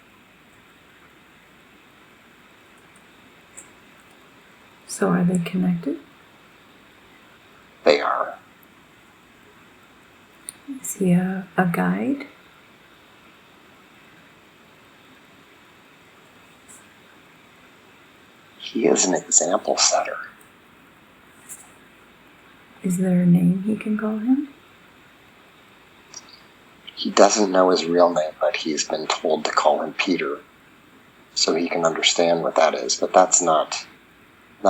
So are they connected?
They are.
Is he a guide?
He is an example setter.
Is there a name he can call him?
He doesn't know his real name, but he's been told to call him Peter, so he can understand what that is. But that's not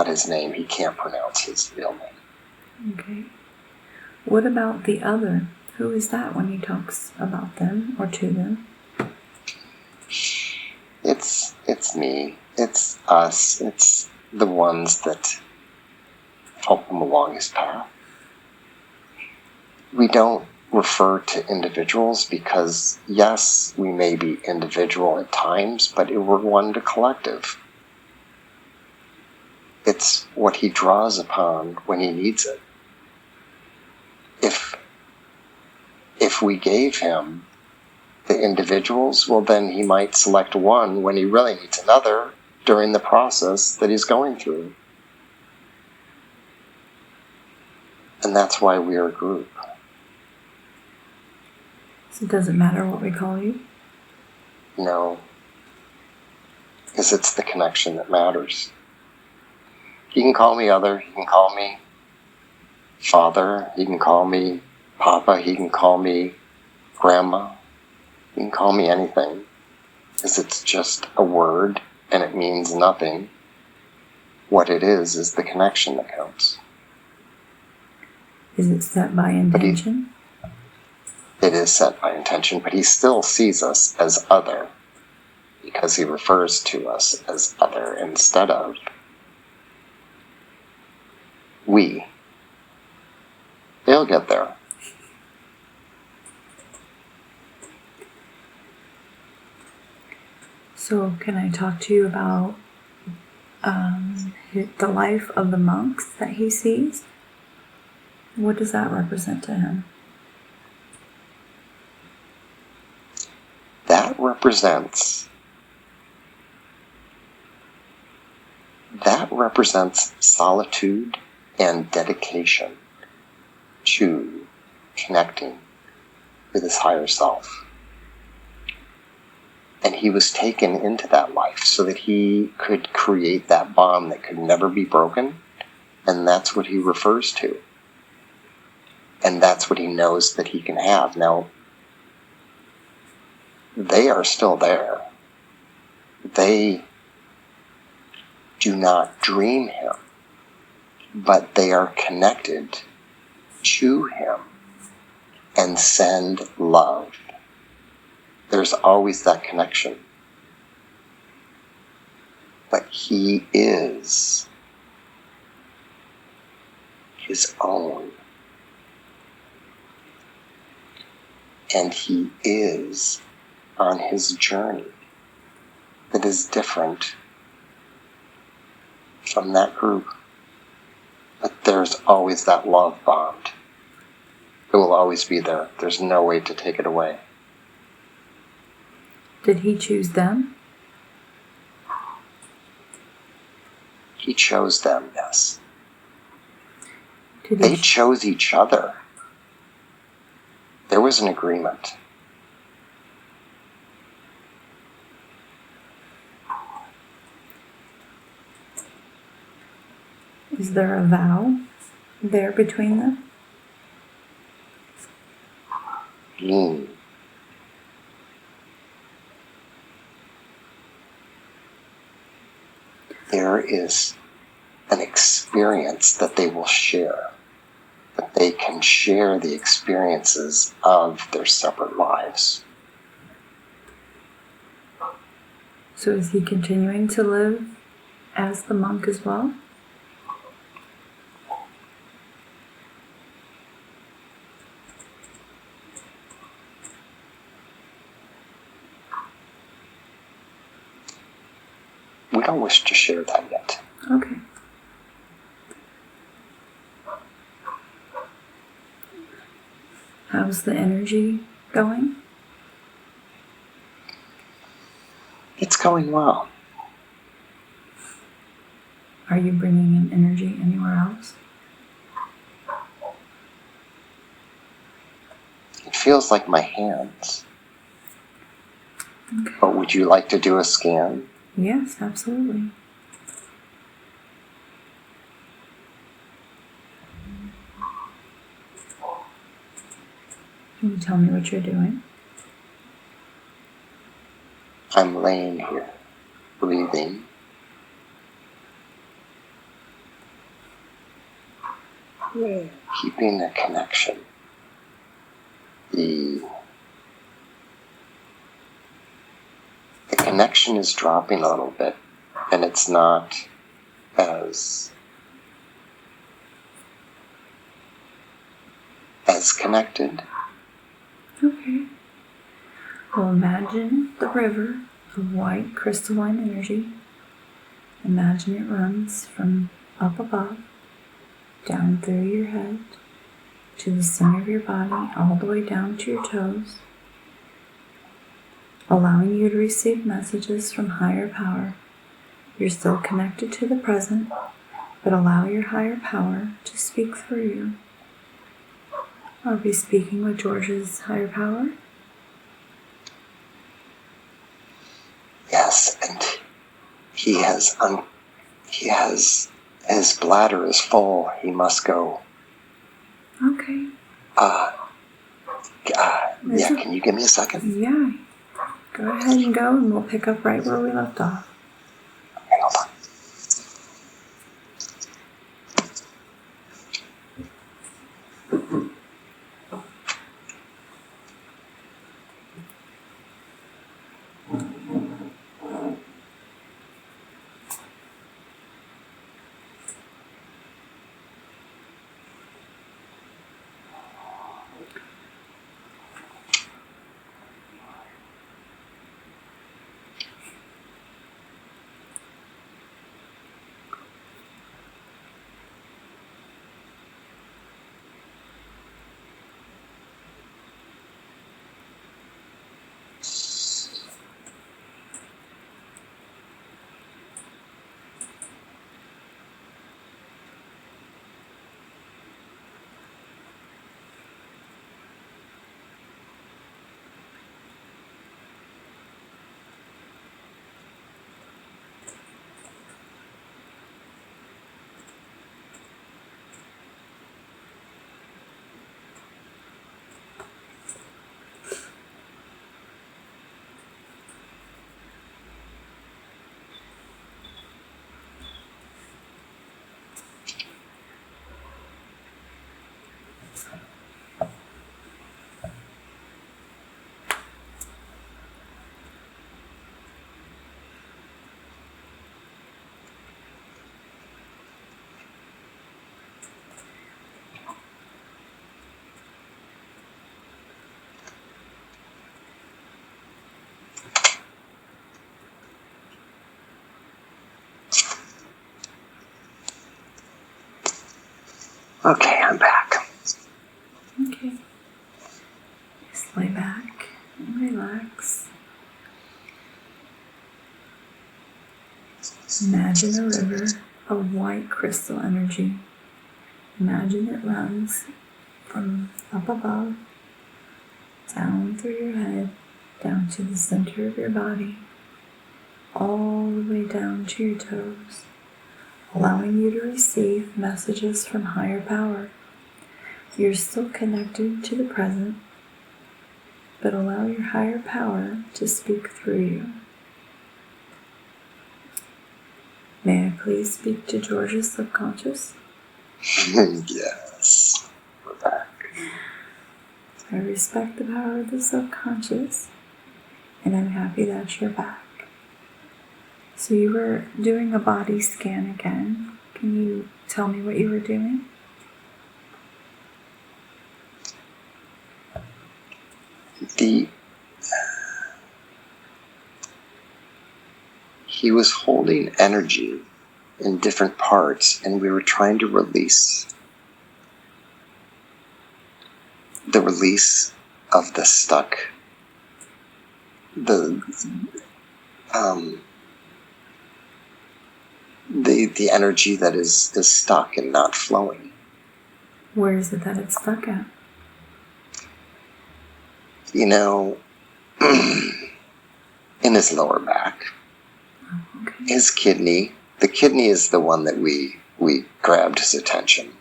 his name. He can't pronounce his real name.
Okay. What about the other? Who is that when he talks about them or to them?
It's me. It's us. It's the ones that help him along his path. We don't refer to individuals because, yes, we may be individual at times, but we're one to collective. It's what he draws upon when he needs it. If we gave him the individuals, well, then he might select one when he really needs another during the process that he's going through. And that's why we are a group.
So does it matter what we call you?
No. Because it's the connection that matters. He can call me other, he can call me father, he can call me papa, he can call me grandma, he can call me anything. Because it's just a word and it means nothing. What it is the connection that counts.
Is it set by intention?
It is set by intention, but he still sees us as other because he refers to us as other instead of we. They'll get there.
So can I talk to you about the life of the monks that he sees? What does that represent to him?
That represents solitude and dedication to connecting with his higher self. And he was taken into that life so that he could create that bond that could never be broken. And that's what he refers to. And that's what he knows that he can have. Now, they are still there. They do not dream him, but they are connected to him and send love. There's always that connection. But he is his own. And he is on his journey that is different from that group. But there's always that love bond. It will always be there. There's no way to take it away.
Did he choose them?
He chose them, yes. They chose each other. There was an agreement.
Is there a vow there between them?
There is an experience that they will share. That they can share the experiences of their separate lives.
So is he continuing to live as the monk as well?
We don't wish to share that yet.
Okay. How's the energy going?
It's going well.
Are you bringing in energy anywhere else?
It feels like my hands.
Okay.
But would you like to do a scan?
Yes, absolutely. Can you tell me what you're doing?
I'm laying here, breathing. keeping a connection. The connection is dropping a little bit, and it's not as connected.
Okay. Well, imagine the river of white crystalline energy. Imagine it runs from up above, down through your head, to the center of your body, all the way down to your toes, allowing you to receive messages from higher power. You're still connected to the present, but allow your higher power to speak through you. Are we speaking with George's higher power?
Yes, and he has his bladder is full. He must go.
Okay.
Yeah, can you give me a second?
Yeah. Go ahead and go, and we'll pick up right where we left off.
Okay, hold on. Okay, I'm back.
Okay. Just lay back and relax. Imagine a river of white crystal energy. Imagine it runs from up above, down through your head, down to the center of your body, all the way down to your toes, allowing you to receive messages from higher power. You're still connected to the present, but allow your higher power to speak through you. May I please speak to George's subconscious?
Yes, we're back.
I respect the power of the subconscious, and I'm happy that you're back. So you were doing a body scan again. Can you tell me what you were doing?
He was holding energy in different parts, and we were trying to release of the stuck, the energy that is stuck and not flowing.
Where is it that it's stuck at?
You know, in his lower back.
Okay.
His kidney. The kidney is the one that we grabbed his attention.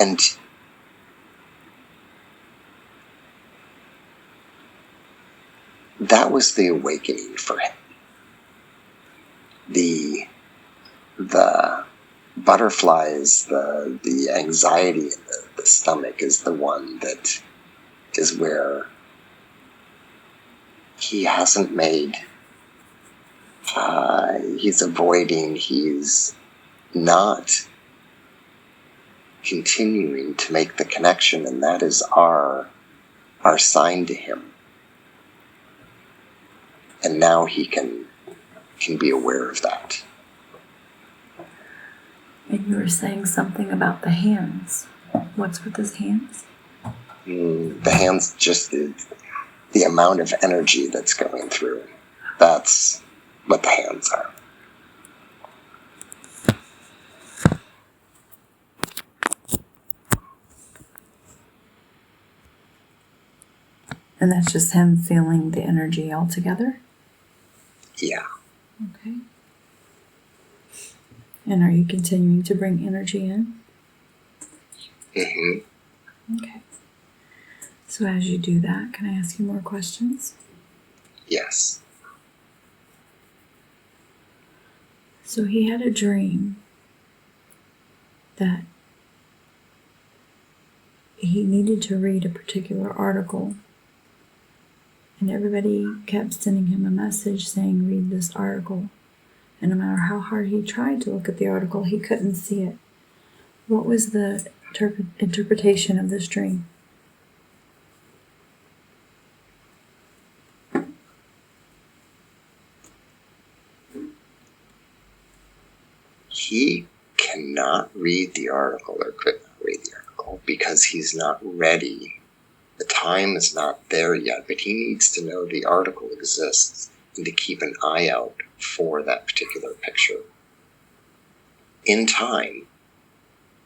And that was the awakening for him. the butterflies, the anxiety in the stomach is the one that is where he hasn't made, he's avoiding, he's not continuing to make the connection, and that is our sign to him. And now he can be aware of that.
And you were saying something about the hands. What's with his hands?
The hands, just the amount of energy that's going through. That's what the hands are.
And that's just him feeling the energy altogether?
Yeah.
Okay. And are you continuing to bring energy in?
Mm-hmm.
Okay. So as you do that, can I ask you more questions?
Yes.
So he had a dream that he needed to read a particular article, and everybody kept sending him a message saying, read this article. And no matter how hard he tried to look at the article, he couldn't see it. What was the interpretation of this dream?
He cannot read the article, or could not read the article, because he's not ready. The time is not there yet, but he needs to know the article exists and to keep an eye out for that particular picture. In time,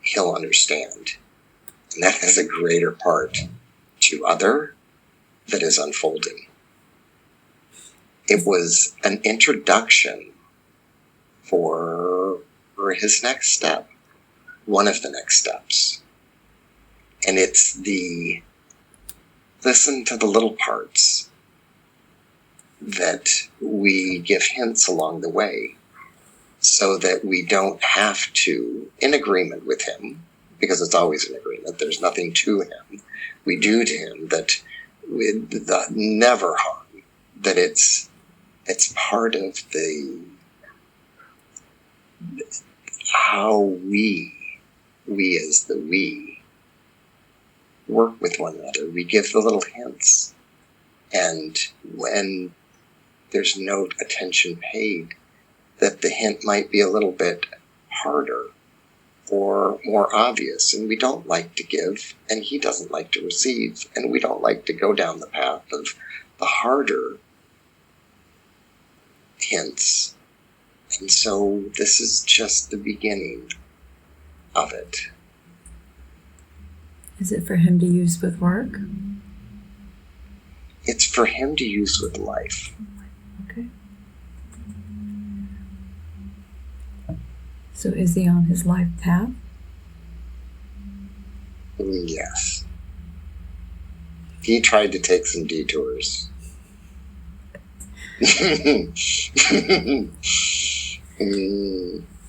he'll understand. And that has a greater part to other that is unfolding. It was an introduction for his next step, one of the next steps. And it's the listen to the little parts that we give hints along the way so that we don't have to, in agreement with him, because it's always an agreement, there's nothing to him, we do to him that with the never harm, that it's part of the how we as the we work with one another. We give the little hints, and when there's no attention paid, that the hint might be a little bit harder or more obvious, and we don't like to give, and he doesn't like to receive, and we don't like to go down the path of the harder hints. And so this is just the beginning of it.
Is it for him to use with work?
It's for him to use with life.
Okay. So is he on his life path?
Yes. He tried to take some detours.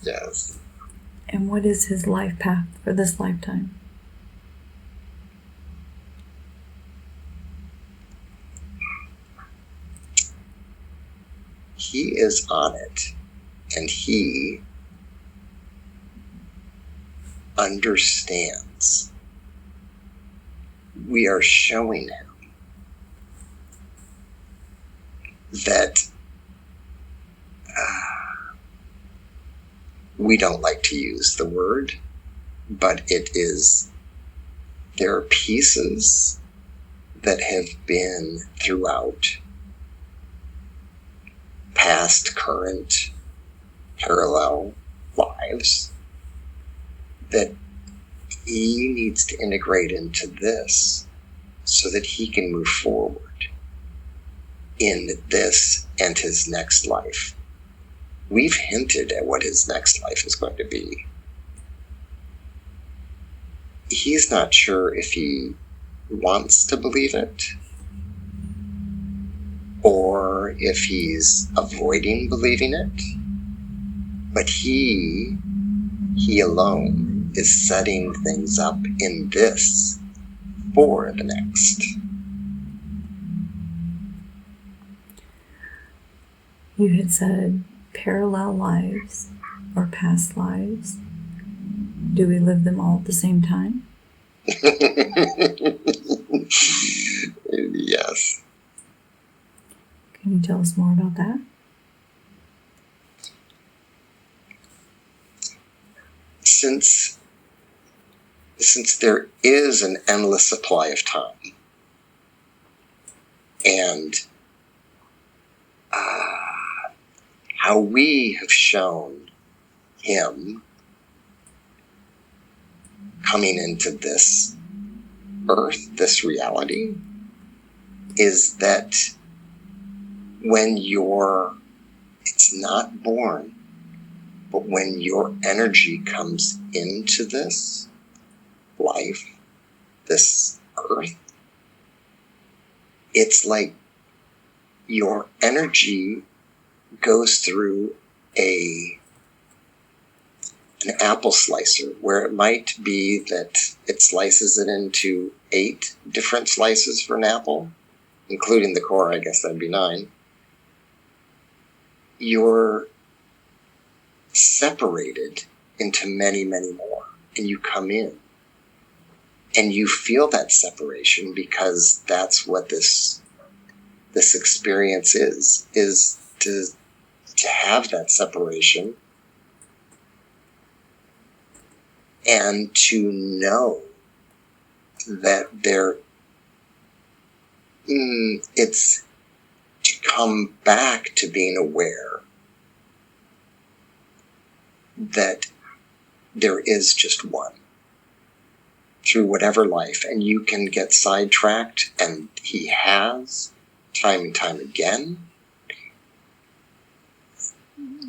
Yes.
And what is his life path for this lifetime?
He is on it, and he understands. We are showing him that we don't like to use the word, but there are pieces that have been throughout past, current, parallel lives that he needs to integrate into this so that he can move forward in this and his next life. We've hinted at what his next life is going to be. He's not sure if he wants to believe it or if he's avoiding believing it. But he alone is setting things up in this for the next.
You had said parallel lives or past lives. Do we live them all at the same time?
Yes.
Can you tell us more about that?
Since there is an endless supply of time, and how we have shown him coming into this earth, this reality, is that when it's not born, but when your energy comes into this life, this earth, it's like your energy goes through an apple slicer, where it might be that it slices it into 8 different slices for an apple, including the core. I guess that'd be 9. You're separated into many, many more, and you come in and you feel that separation, because that's what this experience is to have that separation, and to know that it's to come back to being aware that there is just one through whatever life. And you can get sidetracked, and he has time and time again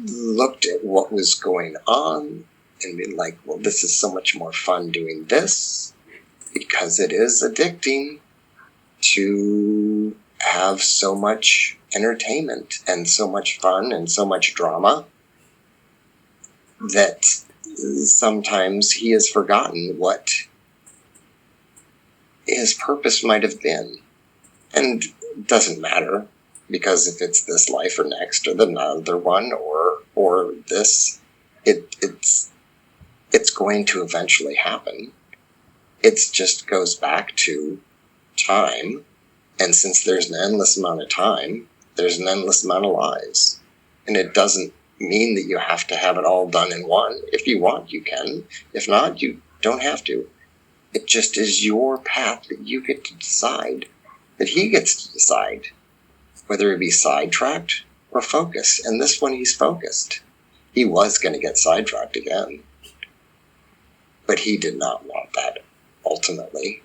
looked at what was going on and been like, well, this is so much more fun doing this, because it is addicting to have so much entertainment and so much fun and so much drama, that sometimes he has forgotten what his purpose might have been. And it doesn't matter, because if it's this life or next or the other one or this, it's going to eventually happen. It just goes back to time. And since there's an endless amount of time, there's an endless amount of lives. And it doesn't mean that you have to have it all done in one. If you want, you can. If not, you don't have to. It just is your path that you get to decide, that he gets to decide, whether it be sidetracked or focused. And this one, he's focused. He was going to get sidetracked again, but he did not want that ultimately.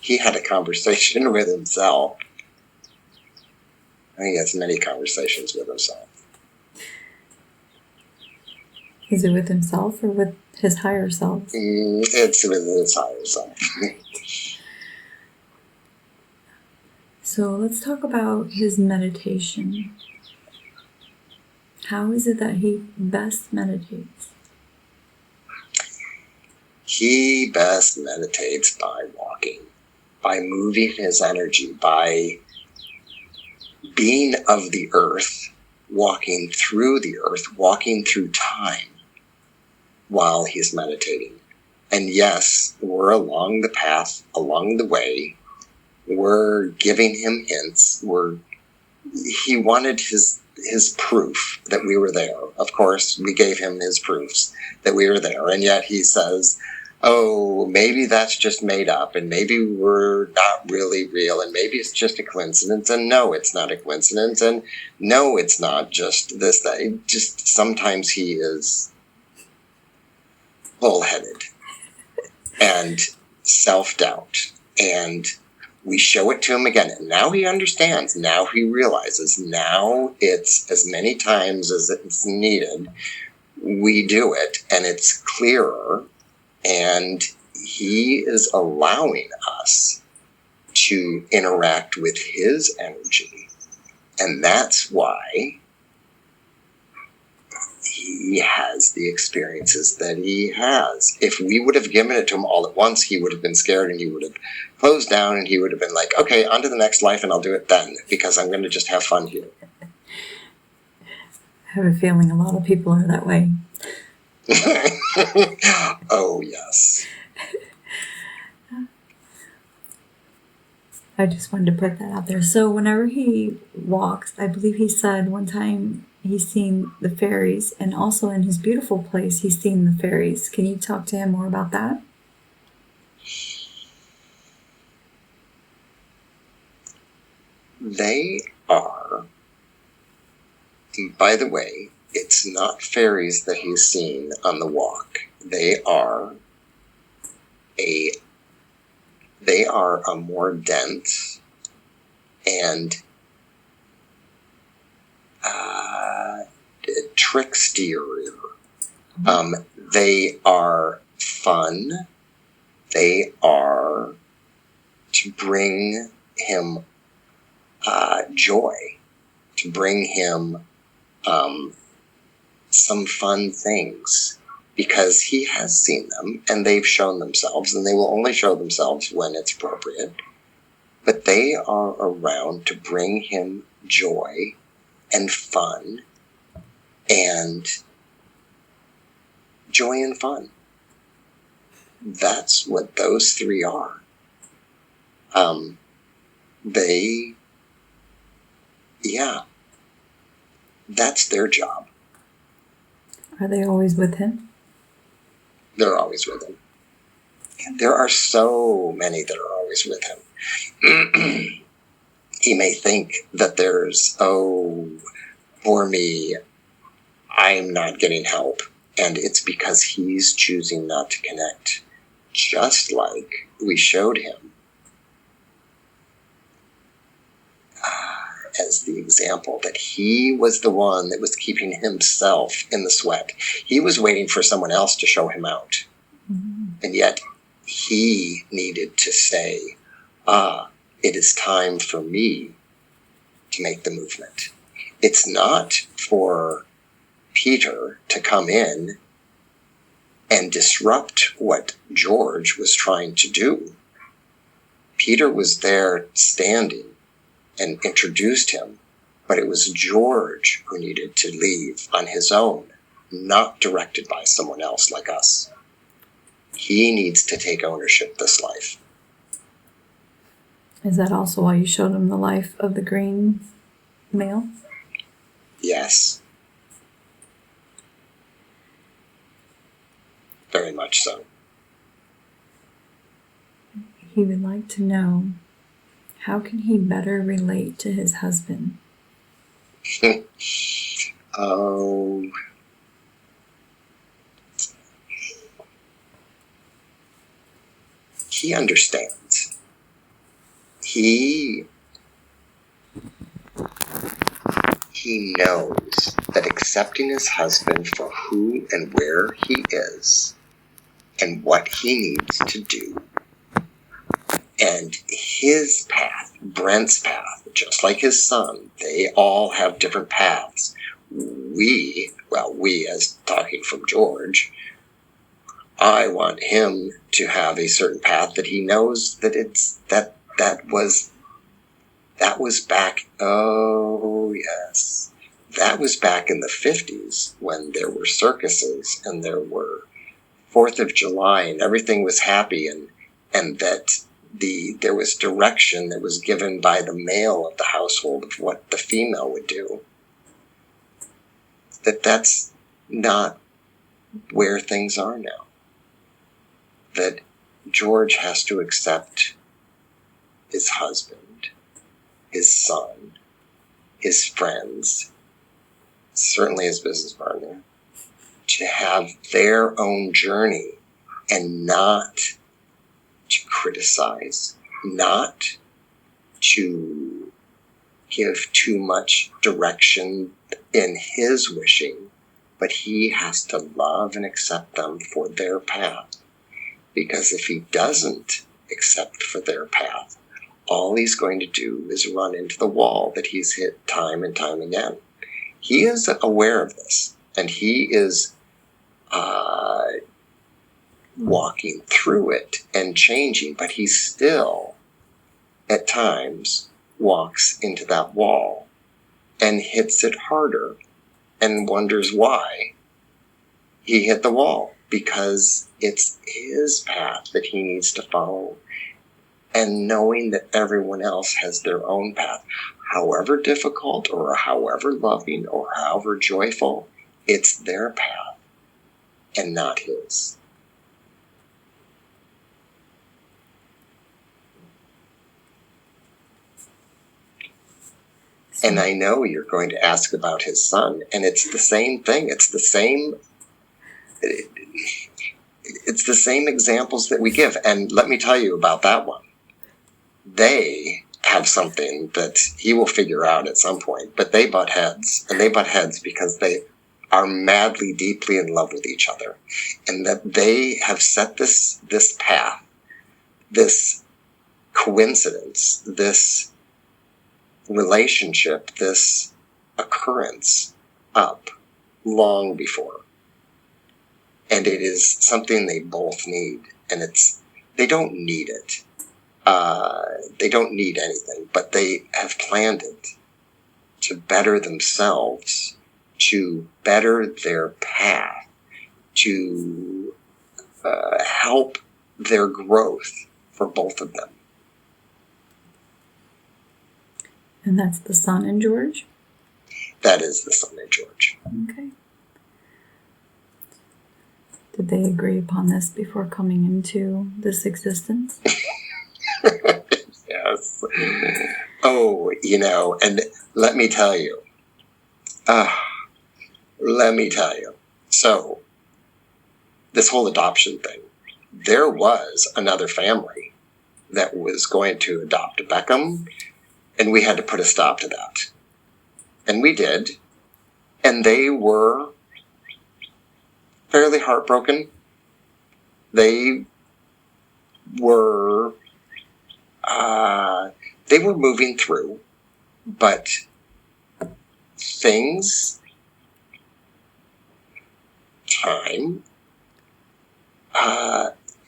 He had a conversation with himself. I think he has many conversations with himself.
Is it with himself or with his higher self?
It's with his higher self.
So let's talk about his meditation. How is it that he best meditates?
He best meditates by walking, by moving his energy, by being of the earth, walking through the earth, walking through time while he's meditating. And yes, we're along the path, along the way. We're giving him hints. He wanted his proof that we were there. Of course, we gave him his proofs that we were there. And yet he says, oh, maybe that's just made up, and maybe we're not really real, and maybe it's just a coincidence, and no, it's not a coincidence, and no, it's not just this, that. Just sometimes he is bullheaded and self-doubt, and we show it to him again, and now he understands, now he realizes, now it's as many times as it's needed, we do it, and it's clearer. And he is allowing us to interact with his energy. And that's why he has the experiences that he has. If we would have given it to him all at once, he would have been scared and he would have closed down and he would have been like, okay, on to the next life and I'll do it then because I'm going to just have fun here.
I have a feeling a lot of people are that way.
Oh, yes.
I just wanted to put that out there. So whenever he walks, I believe he said one time he's seen the fairies, and also in his beautiful place, he's seen the fairies. Can you talk to him more about that?
They are, by the way, it's not fairies that he's seen on the walk. They are a more dense and trickstier. They are fun. They are to bring him joy, to bring him some fun things, because he has seen them and they've shown themselves, and they will only show themselves when it's appropriate. But they are around to bring him joy and fun and joy and fun. That's what those three are. That's their job.
Are they always with him?
They're always with him. There are so many that are always with him. He may think that there's, oh, for me, I'm not getting help. And it's because he's choosing not to connect. Just like we showed him as the example that he was the one that was keeping himself in the sweat. He was waiting for someone else to show him out. Mm-hmm. And yet he needed to say, it is time for me to make the movement. It's not for Peter to come in and disrupt what George was trying to do. Peter was there standing and introduced him, but it was George who needed to leave on his own, not directed by someone else like us. He needs to take ownership of this life.
Is that also why you showed him the life of the green male?
Yes. Very much so.
He would like to know, how can he better relate to his husband?
Oh. He understands. He knows that accepting his husband for who and where he is and what he needs to do, and his path, Brent's path, just like his son, they all have different paths. We as talking from George, I want him to have a certain path that he knows that that was back, oh yes, that was back in the 50s when there were circuses and there were 4th of July and everything was happy, and that there was direction that was given by the male of the household of what the female would do. That's not where things are now. That George has to accept his husband, his son, his friends, certainly his business partner, to have their own journey and not to criticize, not to give too much direction in his wishing, but he has to love and accept them for their path. Because if he doesn't accept for their path, all he's going to do is run into the wall that he's hit time and time again. He is aware of this, and he is walking through it and changing, but he still, at times, walks into that wall and hits it harder and wonders why he hit the wall, because it's his path that he needs to follow. And knowing that everyone else has their own path, however difficult or however loving or however joyful, it's their path and not his. And I know you're going to ask about his son, and it's the same thing. It's the same examples that we give. And let me tell you about that one. They have something that he will figure out at some point, but they butt heads. And they butt heads because they are madly, deeply in love with each other. And that they have set this path, this coincidence, this relationship, this occurrence up long before. And it is something they both need. And they don't need it. They don't need anything, but they have planned it to better themselves, to better their path, to help their growth for both of them.
And that's the son in George?
That is the son in George.
Okay. Did they agree upon this before coming into this existence?
Yes. Oh, and let me tell you. So, this whole adoption thing, there was another family that was going to adopt Beckham, and we had to put a stop to that. And we did. And they were fairly heartbroken. They were moving through, but time,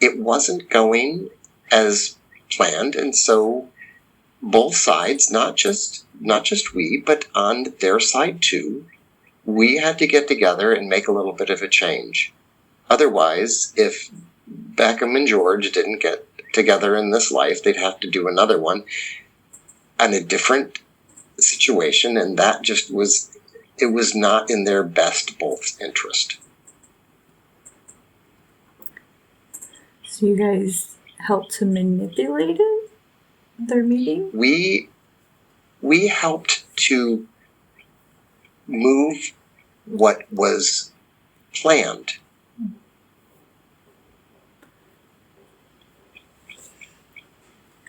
it wasn't going as planned, and so both sides, not just we, but on their side too, we had to get together and make a little bit of a change. Otherwise, if Beckham and George didn't get together in this life, they'd have to do another one on a different situation, and that just was not in their best both interest.
So you guys helped to manipulate it? Their meeting?
We helped to move what was planned.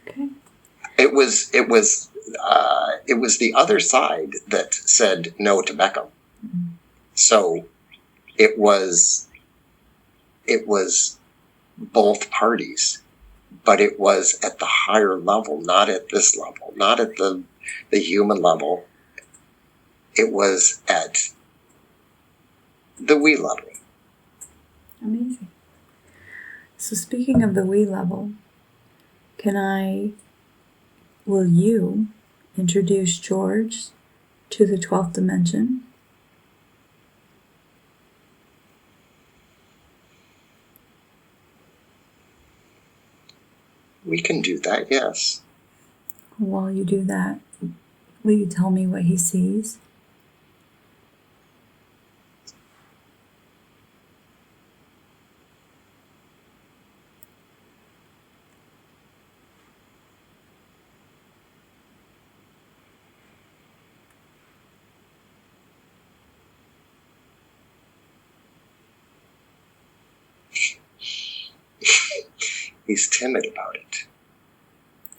Okay.
It was the other side that said no to Beckham. Mm-hmm. So it was both parties, but it was at the higher level, not at this level, not at the human level. It was at the we level.
Amazing. So speaking of the we level, will you introduce George to the 12th dimension?
We can do that, yes.
While you do that, will you tell me what he sees?
He's timid about it.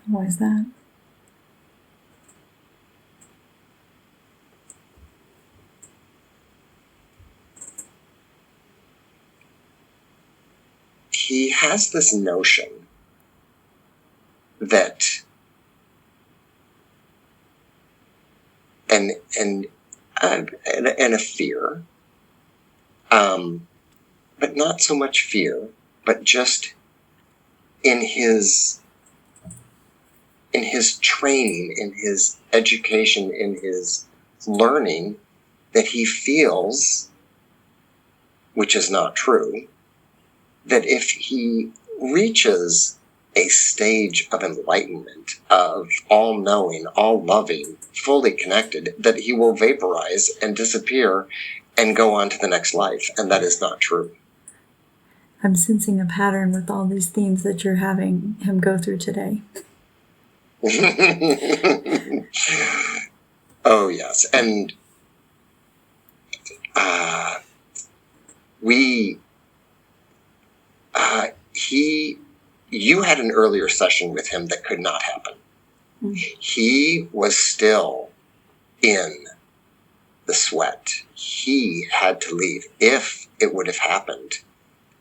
Why is that?
He has this notion that and a fear But not so much fear, but just in his training, in his education, in his learning, that he feels, which is not true, that if he reaches a stage of enlightenment, of all-knowing, all-loving, fully connected, that he will vaporize and disappear and go on to the next life. And that is not true.
I'm sensing a pattern with all these themes that you're having him go through today.
Oh, yes. And you had an earlier session with him that could not happen. Mm-hmm. He was still in the sweat. He had to leave. If it would have happened,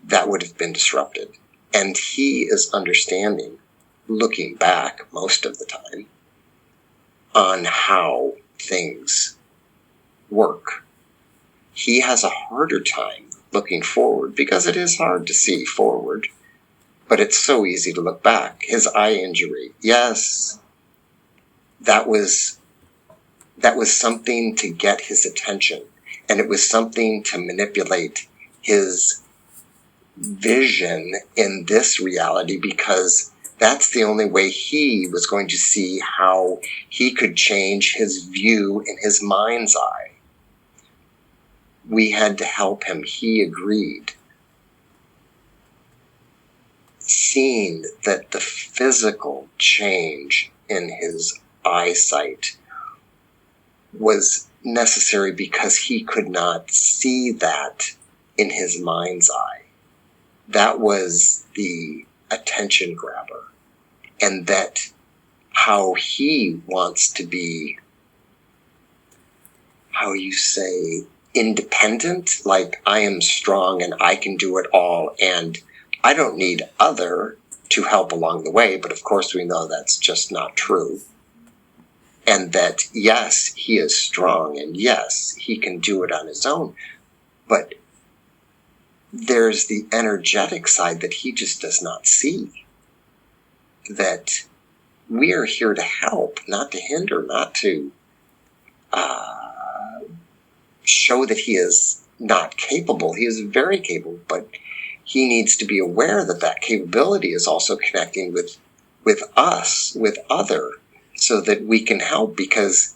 that would have been disrupted. And he is understanding, looking back most of the time, on how things work. He has a harder time looking forward because it is hard to see forward, but it's so easy to look back. His eye injury, yes, that was something to get his attention, and it was something to manipulate his vision in this reality, because that's the only way he was going to see how he could change his view in his mind's eye. We had to help him. He agreed. Seeing that the physical change in his eyesight was necessary because he could not see that in his mind's eye. That was the attention grabber. And that how he wants to be, how you say, independent, like I am strong and I can do it all and I don't need other to help along the way. But of course we know that's just not true. And that, yes, he is strong and yes, he can do it on his own. But there's the energetic side that he just does not see. That we are here to help, not to hinder, not to show that he is not capable. He is very capable, but he needs to be aware that that capability is also connecting with us, with other, so that we can help, because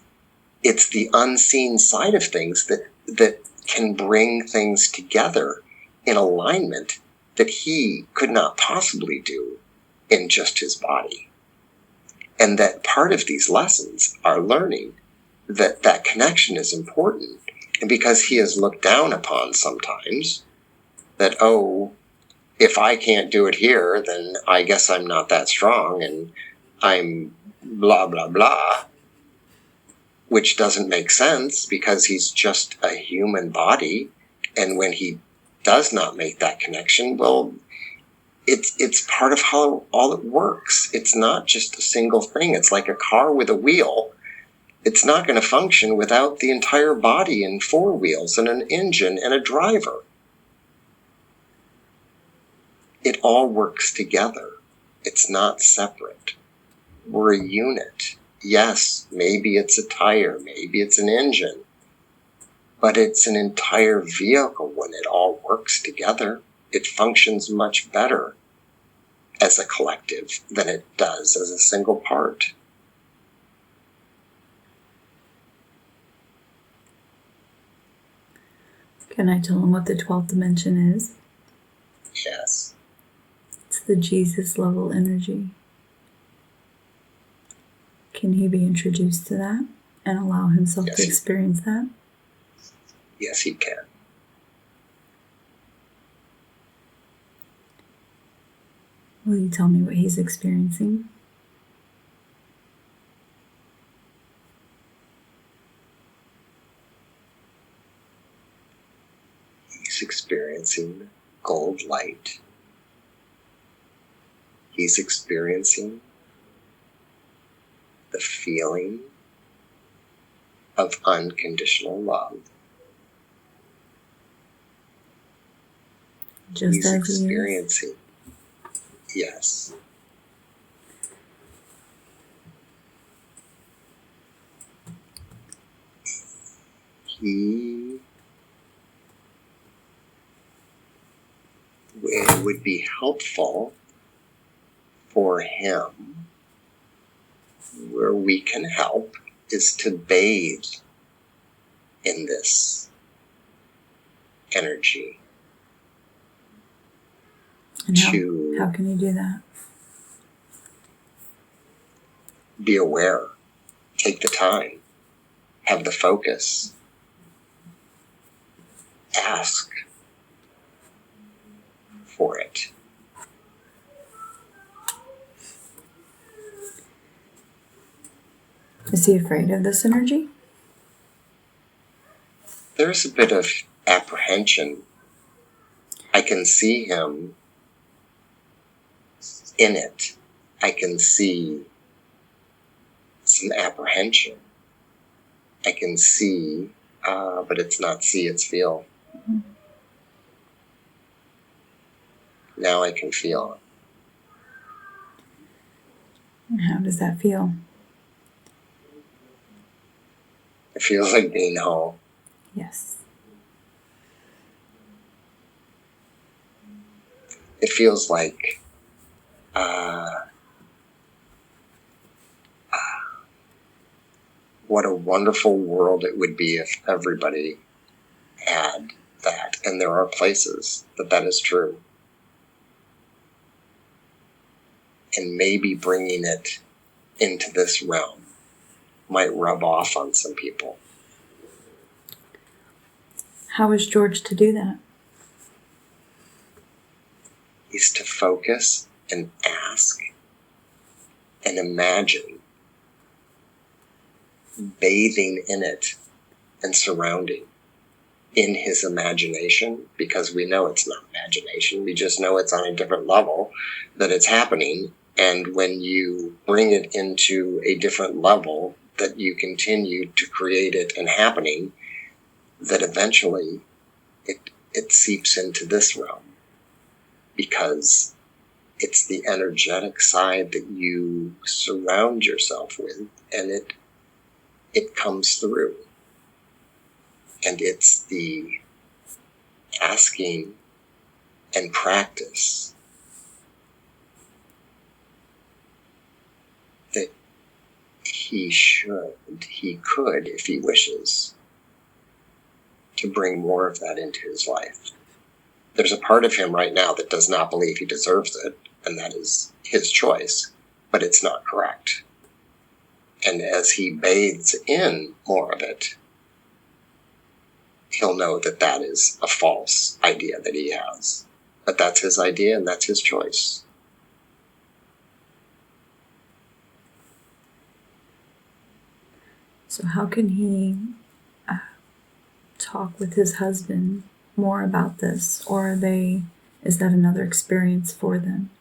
it's the unseen side of things that can bring things together in alignment that he could not possibly do in just his body. And that part of these lessons are learning that that connection is important. And because he is looked down upon sometimes, that, oh, if I can't do it here, then I guess I'm not that strong and I'm blah, blah, blah, which doesn't make sense because he's just a human body. And when he does not make that connection, well, it's part of how all it works. It's not just a single thing. It's like a car with a wheel. It's not going to function without the entire body and four wheels and an engine and a driver. It all works together. It's not separate. We're a unit. Yes, maybe it's a tire, maybe it's an engine, but it's an entire vehicle when it all works together. It functions much better as a collective than it does as a single part.
Can I tell him what the 12th dimension is?
Yes.
It's the Jesus level energy. Can he be introduced to that and allow himself to experience that?
Yes, he can.
Will you tell me what he's experiencing?
He's experiencing gold light. He's experiencing the feeling of unconditional love.
Just
He's
as he is.
experiencing. Yes. It would be helpful for him, where we can help, is to bathe in this energy.
And how can you do that?
Be aware, take the time, have the focus, ask for it.
Is he afraid of this energy?
There's a bit of apprehension. I can see him in it. I can see some apprehension. I can see, but it's not see, it's feel.
Mm-hmm.
Now I can feel.
And how does that feel?
It feels like being whole.
Yes.
It feels like what a wonderful world it would be if everybody had that. And there are places that is true. And maybe bringing it into this realm might rub off on some people.
How is George to do that?
Is to focus and ask and imagine bathing in it and surrounding in his imagination, because we know it's not imagination. We just know it's on a different level that it's happening. And when you bring it into a different level, that you continue to create it and happening, that eventually it seeps into this realm, because it's the energetic side that you surround yourself with, and it comes through. And it's the asking and practice that he could, if he wishes, to bring more of that into his life. There's a part of him right now that does not believe he deserves it, and that is his choice, but it's not correct. And as he bathes in more of it, he'll know that is a false idea that he has. But that's his idea, and that's his choice.
So how can he talk with his husband more about this? Or is that another experience for them?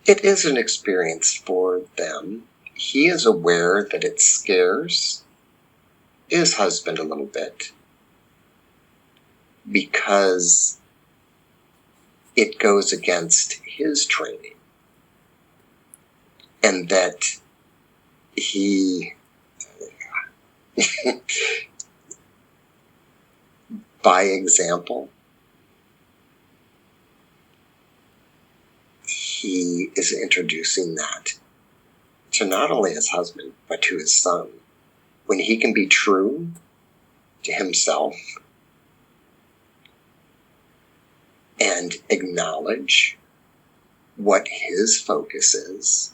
It is an experience for them. He is aware that it scares his husband a little bit, because it goes against his training. And that he, by example, he is introducing that to not only his husband, but to his son. When he can be true to himself and acknowledge what his focus is,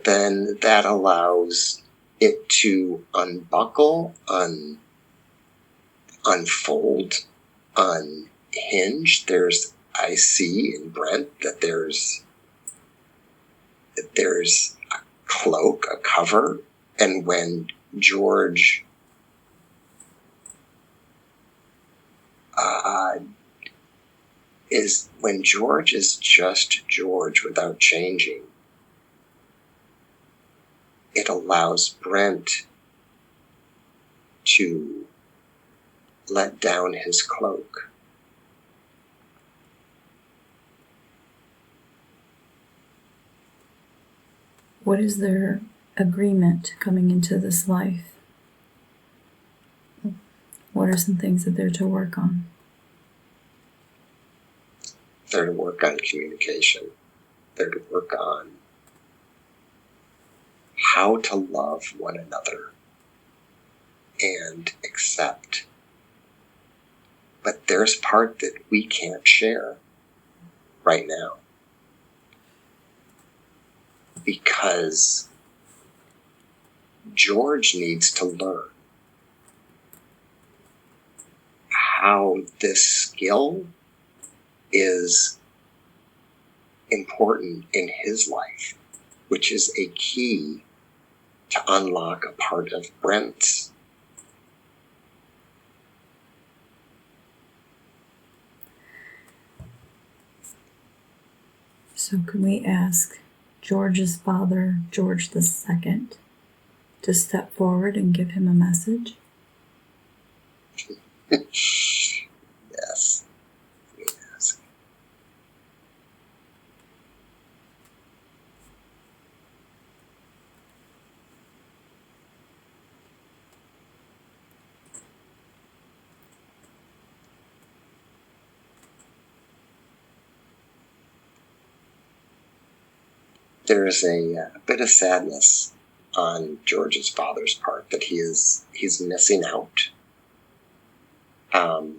then that allows it to unbuckle, unfold, unhinge. I see in Brent that there's a cloak, a cover, and when George is just George without changing, it allows Brent to let down his cloak
What is their agreement coming into this life? What are some things that they're to work on?
They're to work on communication. They're to work on how to love one another and accept. But there's part that we can't share right now, because George needs to learn how this skill is important in his life, which is a key to unlock a part of Brent's.
So can we ask George's father, George II, to step forward and give him a message?
Yes. Yes. There's a bit of sadness on George's father's part that he's missing out on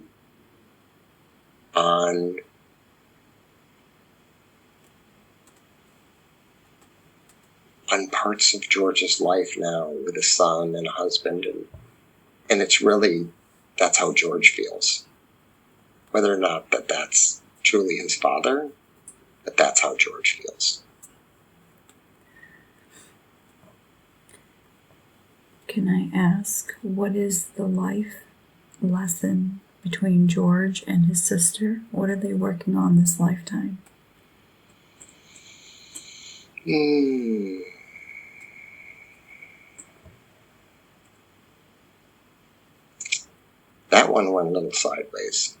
parts of George's life now with a son and a husband, and it's really, that's how George feels. Whether or not that's truly his father, but that's how George feels.
Can I ask, what is the life lesson between George and his sister? What are they working on this lifetime?
That one went a little sideways.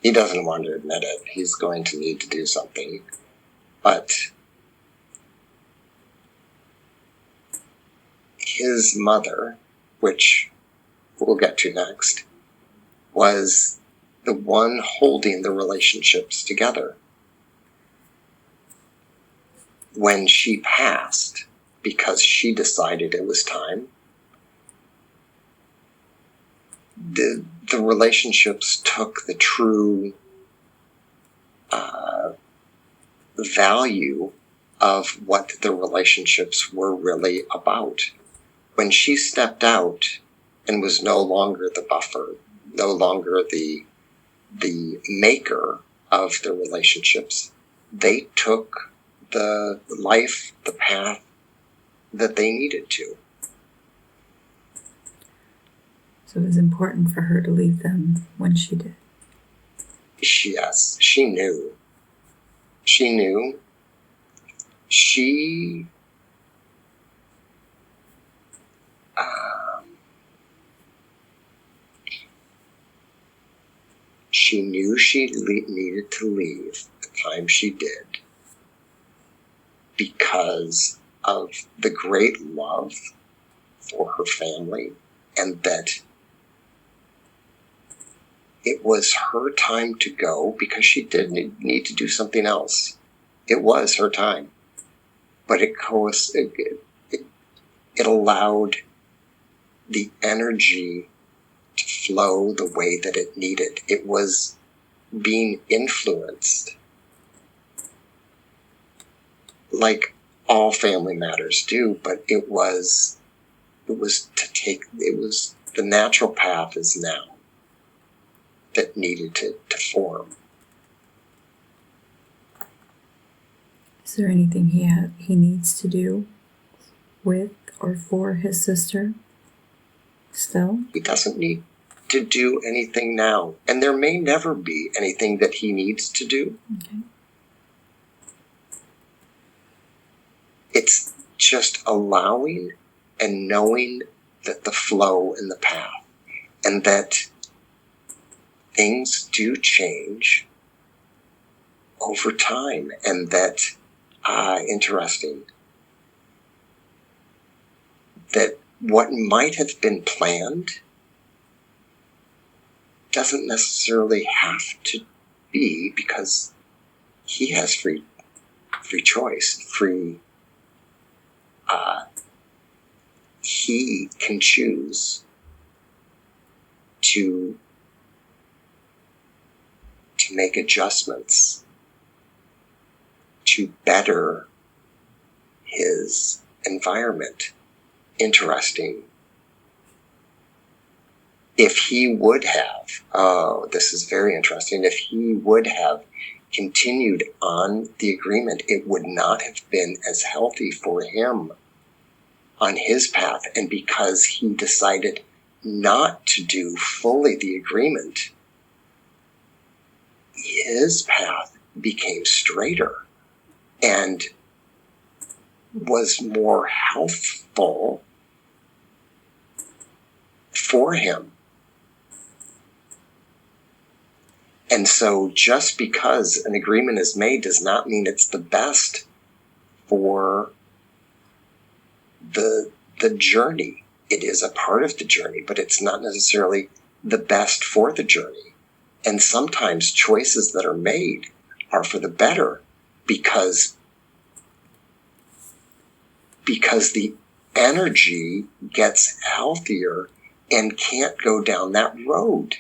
He doesn't want to admit it. He's going to need to do something. But his mother, which we'll get to next, was the one holding the relationships together. When she passed, because she decided it was time, the relationships took the true value of what the relationships were really about. When she stepped out and was no longer the buffer, no longer the maker of the relationships, they took the life, the path that they needed to.
So it was important for her to leave them when she did.
Yes, she knew. She knew. She knew she needed to leave the time she did because of the great love for her family, and that it was her time to go because she did need to do something else. It was her time. But it allowed the energy to flow the way that it needed. It was being influenced, like all family matters do, but it was the natural path is now that needed to form.
Is there anything he needs to do with or for his sister still?
He doesn't need to do anything now, and there may never be anything that he needs to do.
Okay.
It's just allowing and knowing that the flow and the path, and that things do change over time, and that, interesting, that what might have been planned doesn't necessarily have to be, because he has free choice, he can choose to make adjustments to better his environment. Interesting. If he would have, this is very interesting, if he would have continued on the agreement, it would not have been as healthy for him on his path. And because he decided not to do fully the agreement, his path became straighter and was more healthful for him. And so just because an agreement is made does not mean it's the best for the journey. It is a part of the journey, but it's not necessarily the best for the journey. And sometimes choices that are made are for the better because the energy gets healthier and can't go down that road.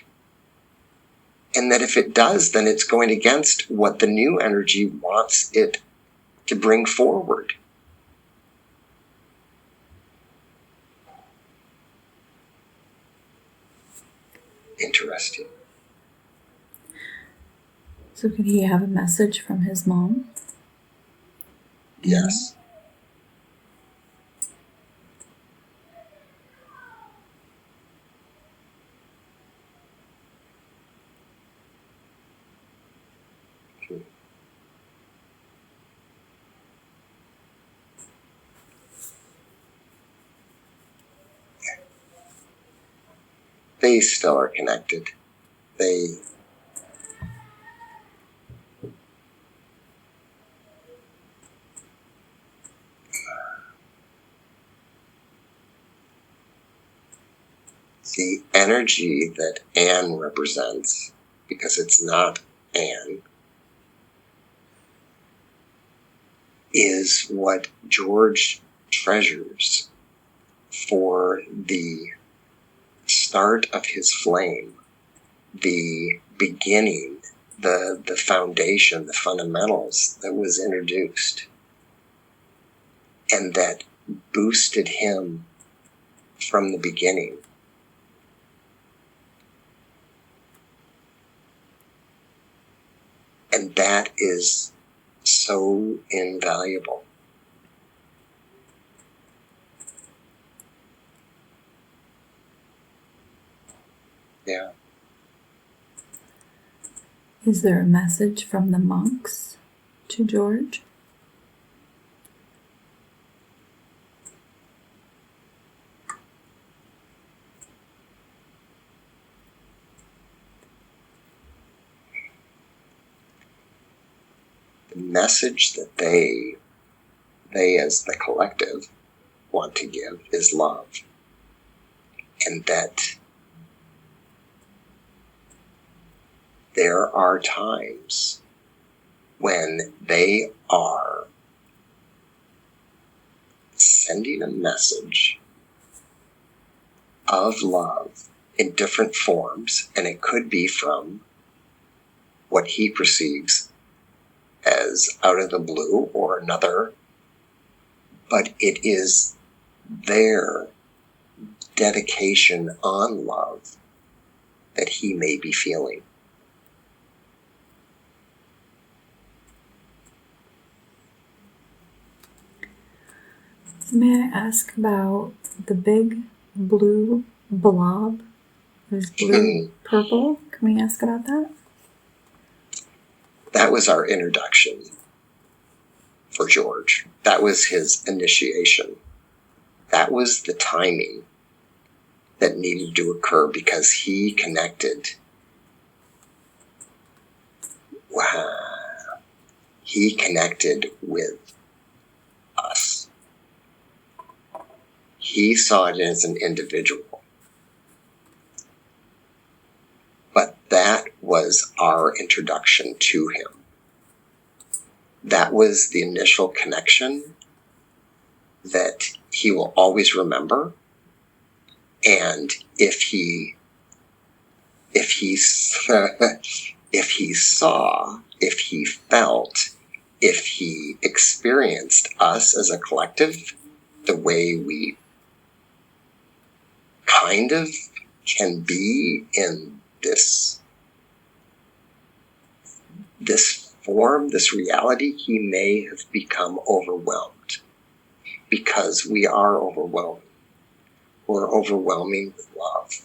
And that if it does, then it's going against what the new energy wants it to bring forward. Interesting.
So could he have a message from his mom?
Yes. They still are connected. The energy that Anne represents, because it's not Anne, is what George treasures for the start of his flame, the beginning, the foundation, the fundamentals that was introduced, and that boosted him from the beginning. And that is so invaluable. Yeah.
Is there a message from the monks to George?
The message that they as the collective want to give is love. And that there are times when they are sending a message of love in different forms, and it could be from what he perceives as out of the blue or another, but it is their dedication on love that he may be feeling.
So may I ask about the big blue blob? It was blue, purple. Can we ask about that?
That was our introduction for George. That was his initiation. That was the timing that needed to occur because he connected he connected with us. He saw it as an individual. But that was our introduction to him. That was the initial connection that he will always remember. And if he saw, if he felt, if he experienced us as a collective the way we kind of can be in this form, this reality, he may have become overwhelmed, because we are overwhelming. We're overwhelming with love.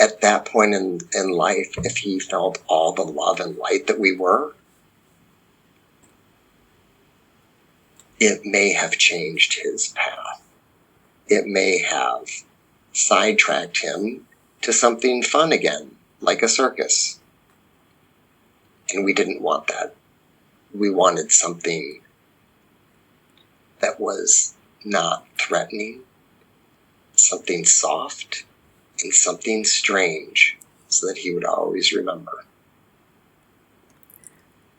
At that point in life, if he felt all the love and light that we were, it may have changed his path. It may have sidetracked him to something fun again, like a circus. And we didn't want that. We wanted something that was not threatening, something soft, and something strange, so that he would always remember.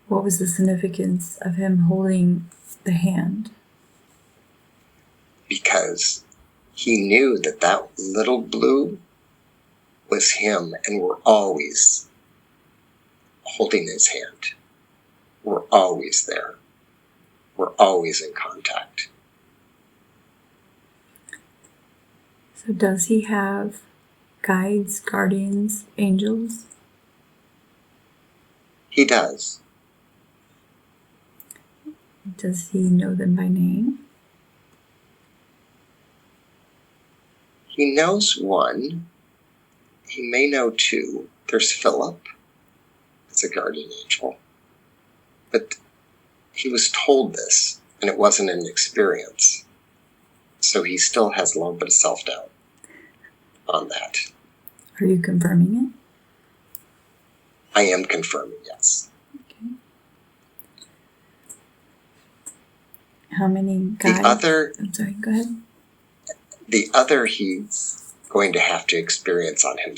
What was the significance of him holding the hand?
Because he knew that that little blue was him, and we're always holding his hand. We're always there. We're always in contact.
So does he have guides, guardians, angels?
He does.
Does he know them by name?
He knows one. He may know two. There's Philip. It's a guardian angel. But he was told this, and it wasn't an experience. So he still has a little bit of self-doubt on that.
Are you confirming it?
I am confirming, yes.
Okay. How many guides? I'm sorry, go ahead.
The other he's going to have to experience on him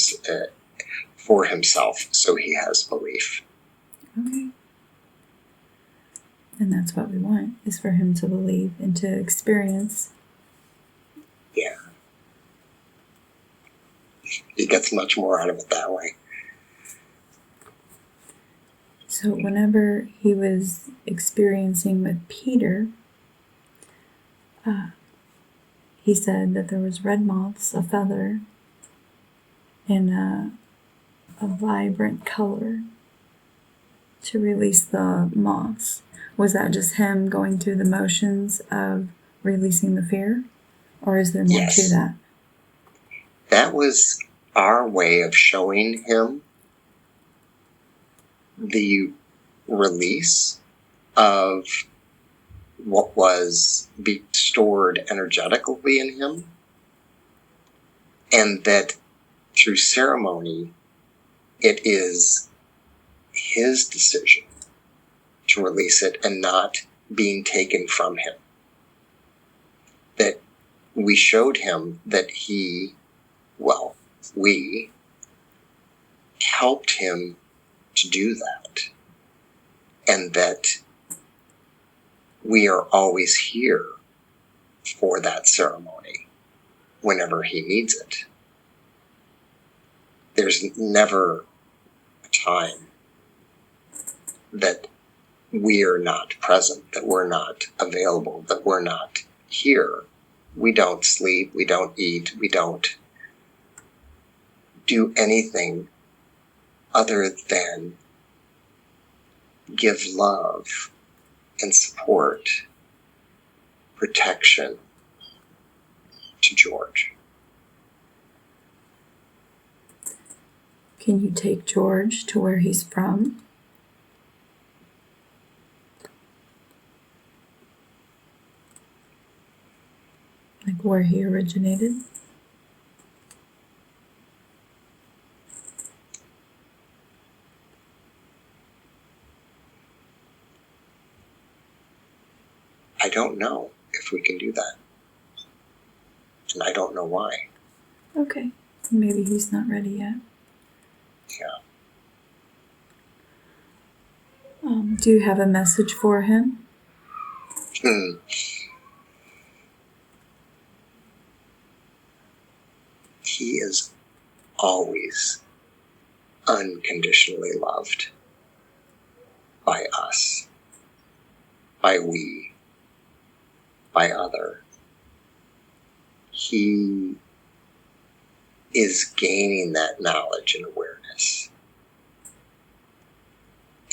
for himself, so he has belief.
Okay. And that's what we want, is for him to believe and to experience.
Yeah. He gets much more out of it that way.
So whenever he was experiencing with Peter, he said that there was red moths, a feather, and a vibrant color to release the moths. Was that just him going through the motions of releasing the fear? Or is there more to that?
That was our way of showing him the release of what was being stored energetically in him, and that through ceremony, it is his decision to release it and not being taken from him. That we showed him that we helped him to do that, and that we are always here for that ceremony whenever he needs it. There's never a time that we are not present, that we're not available, that we're not here. We don't sleep, we don't eat, we don't do anything other than give love and support, protection to George.
Can you take George to where he's from? Like where he originated?
don't know if we can do that. And I don't know why.
Okay. Maybe he's not ready yet.
Yeah.
Do you have a message for him?
He is always unconditionally loved by us, by we, by other. He is gaining that knowledge and awareness.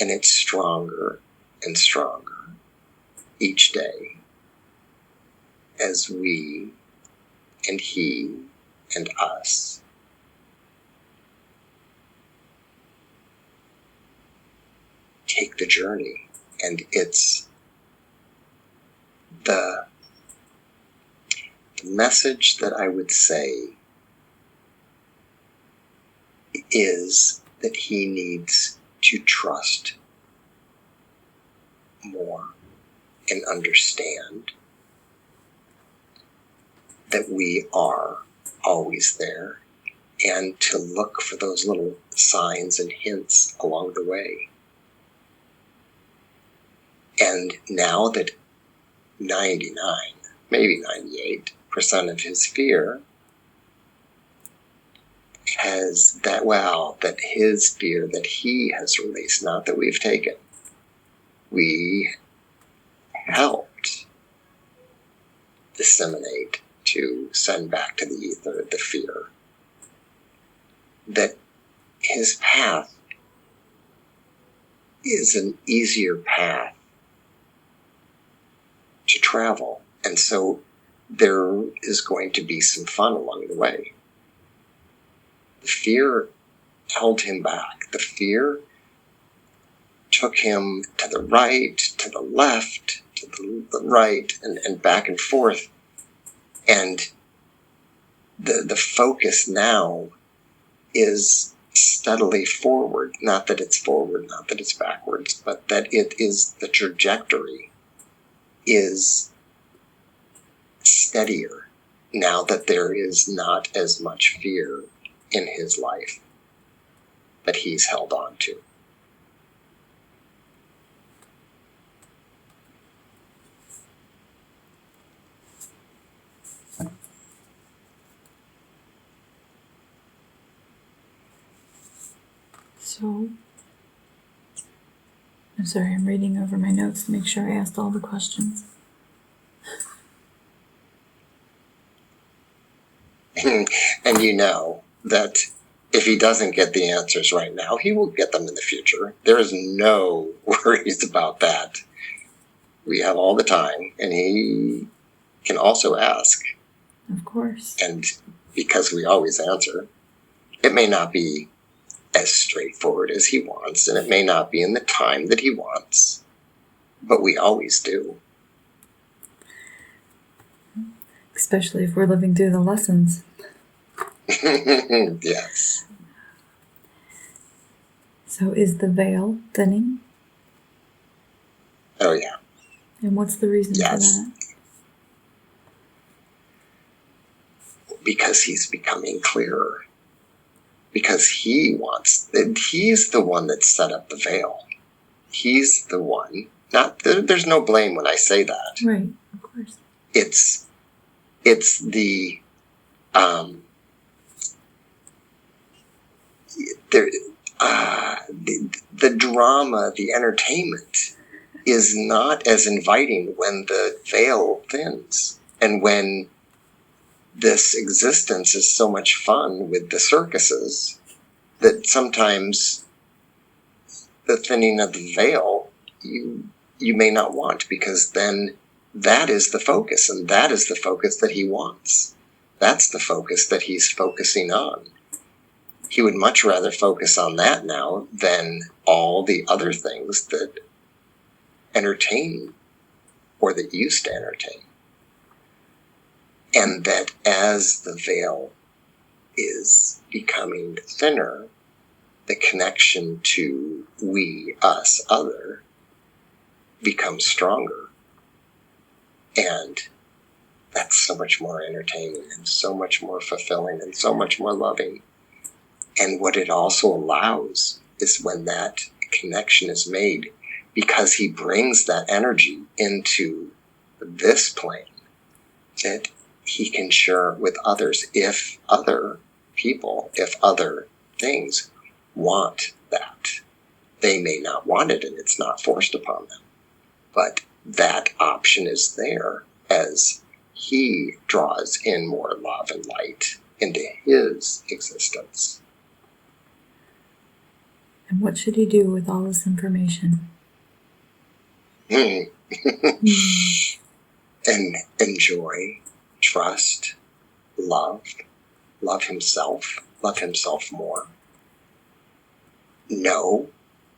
And it's stronger and stronger each day as we and he and us take the journey. And it's the message that I would say is that he needs to trust more and understand that we are always there, and to look for those little signs and hints along the way. And now that 99, maybe 98% of his fear has that his fear that he has released, not that we've taken, we helped disseminate, to send back to the ether the fear, that his path is an easier path to travel. And so there is going to be some fun along the way. The fear held him back. The fear took him to the right, to the left, to the right, and back and forth. And the focus now is steadily forward. Not that it's forward, not that it's backwards, but that it is, the trajectory is steadier now that there is not as much fear in his life that he's held on to.
So, I'm sorry, I'm reading over my notes to make sure I asked all the questions.
And you know that if he doesn't get the answers right now, he will get them in the future. There is no worries about that. We have all the time, and he can also ask.
Of course.
And because we always answer, it may not be as straightforward as he wants, and it may not be in the time that he wants, but we always do.
Especially if we're living through the lessons.
Yes.
So is the veil thinning?
Oh, yeah.
And what's the reason for
Yes.
that?
Because he's becoming clearer. Because he wants, he's the one that set up the veil. He's the one. There's no blame when I say that.
Right, of course.
It's the the drama, the entertainment is not as inviting when the veil thins, and when this existence is so much fun with the circuses that sometimes the thinning of the veil you may not want, because then that is the focus, and that is the focus that he wants. That's the focus that he's focusing on. He would much rather focus on that now than all the other things that entertain, or that used to entertain. And that as the veil is becoming thinner, the connection to we, us, other becomes stronger. And that's so much more entertaining and so much more fulfilling and so much more loving. And what it also allows is when that connection is made, because he brings that energy into this plane, that he can share with others if other people, if other things want that. They may not want it and it's not forced upon them. But that option is there as he draws in more love and light into his existence.
And what should he do with all this information?
And enjoy, trust, love himself more. Know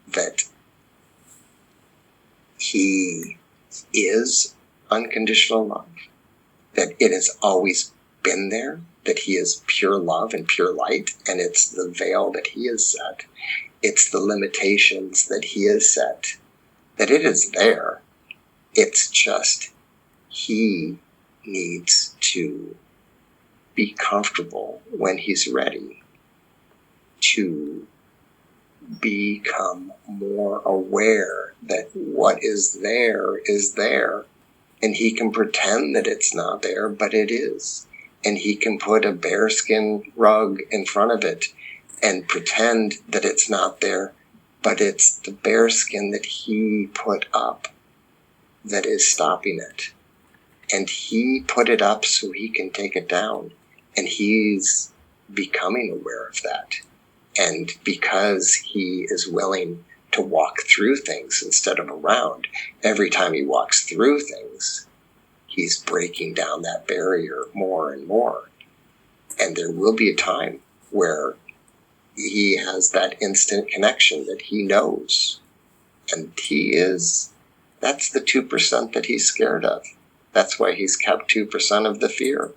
that he is unconditional love, that it has always been there, that he is pure love and pure light, and it's the veil that he has set. It's the limitations that he has set, that it is there. It's just he needs to be comfortable when he's ready to become more aware that what is there, and he can pretend that it's not there, but it is. And he can put a bearskin rug in front of it and pretend that it's not there, but it's the bearskin that he put up that is stopping it. And he put it up so he can take it down. And he's becoming aware of that. And because he is willing to walk through things instead of around, every time he walks through things, he's breaking down that barrier more and more. And there will be a time where he has that instant connection that he knows. And that's the 2% that he's scared of. That's why he's kept 2% of the fear.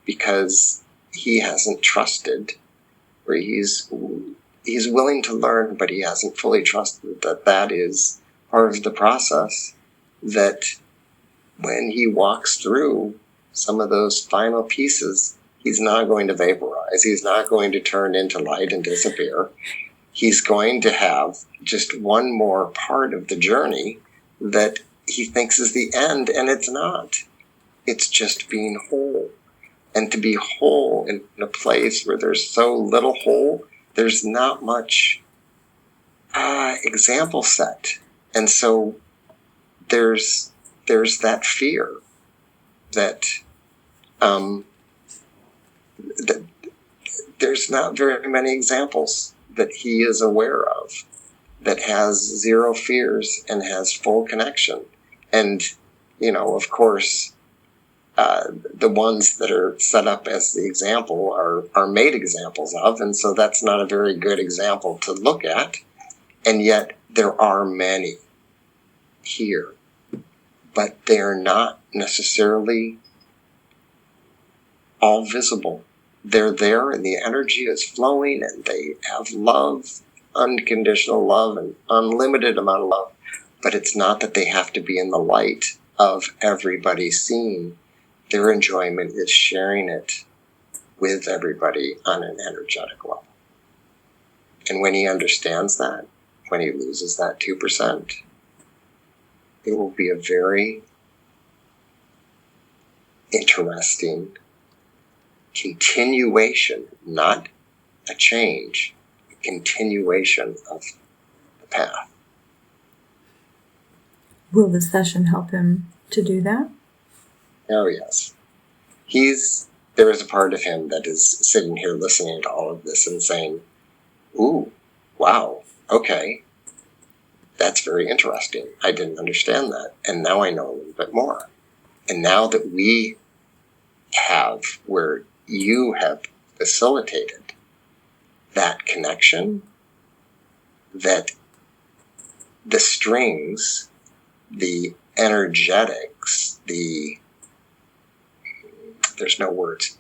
Because he hasn't trusted, or he's willing to learn, but he hasn't fully trusted that is part of the process, that when he walks through some of those final pieces, he's not going to vaporize. He's not going to turn into light and disappear. He's going to have just one more part of the journey that he thinks is the end, and it's not. It's just being whole. And to be whole in a place where there's so little whole, there's not much example set. And so there's that fear that there's not very many examples that he is aware of that has zero fears and has full connection. And, of course, the ones that are set up as the example are made examples of, and so that's not a very good example to look at. And yet there are many here, but they're not necessarily all visible. They're there and the energy is flowing and they have love, unconditional love and unlimited amount of love, but it's not that they have to be in the light of everybody seeing. Their enjoyment is sharing it with everybody on an energetic level. And when he understands that, when he loses that 2%, it will be a very interesting continuation, not a change, a continuation of the path.
Will the session help him to do that?
Oh, yes. There is a part of him that is sitting here listening to all of this and saying, ooh, wow, okay, that's very interesting. I didn't understand that. And now I know a little bit more. And now that we have, where you have facilitated that connection, that the strings, the energetics, there's no words,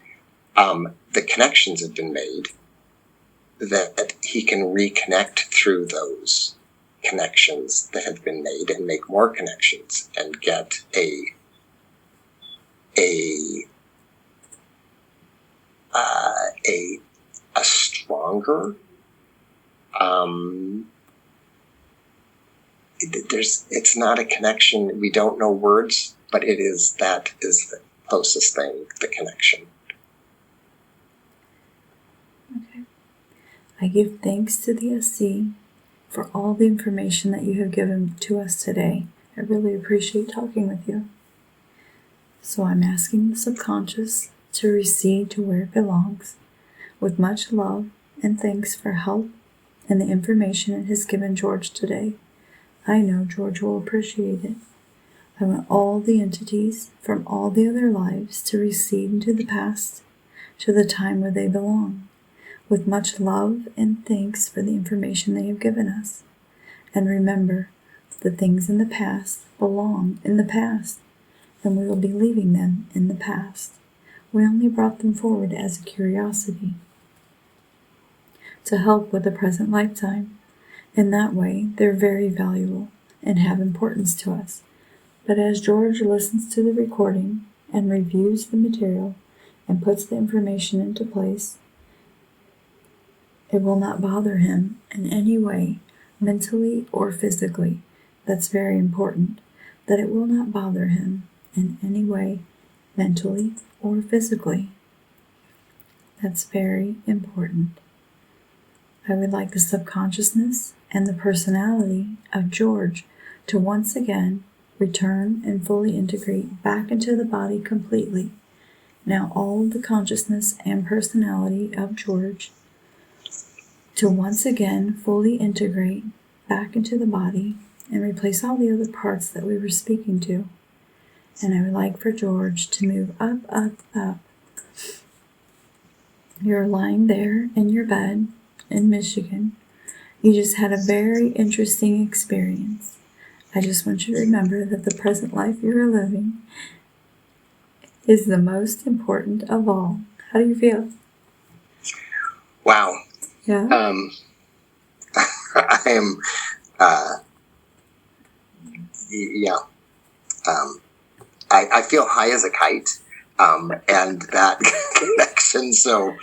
the connections have been made, that he can reconnect through those connections that have been made and make more connections and get a a stronger, it's not a connection. We don't know words, but that is the closest thing, the connection.
Okay. I give thanks to the SC for all the information that you have given to us today. I really appreciate talking with you. So I'm asking the subconscious to recede to where it belongs, with much love and thanks for help and the information it has given George today. I know George will appreciate it. I want all the entities from all the other lives to recede into the past, to the time where they belong, with much love and thanks for the information they have given us. And remember, the things in the past belong in the past, and we will be leaving them in the past. We only brought them forward as a curiosity to help with the present lifetime. In that way, they're very valuable and have importance to us. But as George listens to the recording and reviews the material and puts the information into place, it will not bother him in any way, mentally or physically. That's very important, that it will not bother him in any way, mentally or physically. That's very important. I would like the subconsciousness and the personality of George to once again return and fully integrate back into the body completely. Now all the consciousness and personality of George to once again fully integrate back into the body and replace all the other parts that we were speaking to. And I would like for George to move up, up, up. You're lying there in your bed in Michigan. You just had a very interesting experience. I just want you to remember that the present life you are living is the most important of all. How do you feel?
Wow.
Yeah?
I am, yeah. I feel high as a kite, and that connection. So,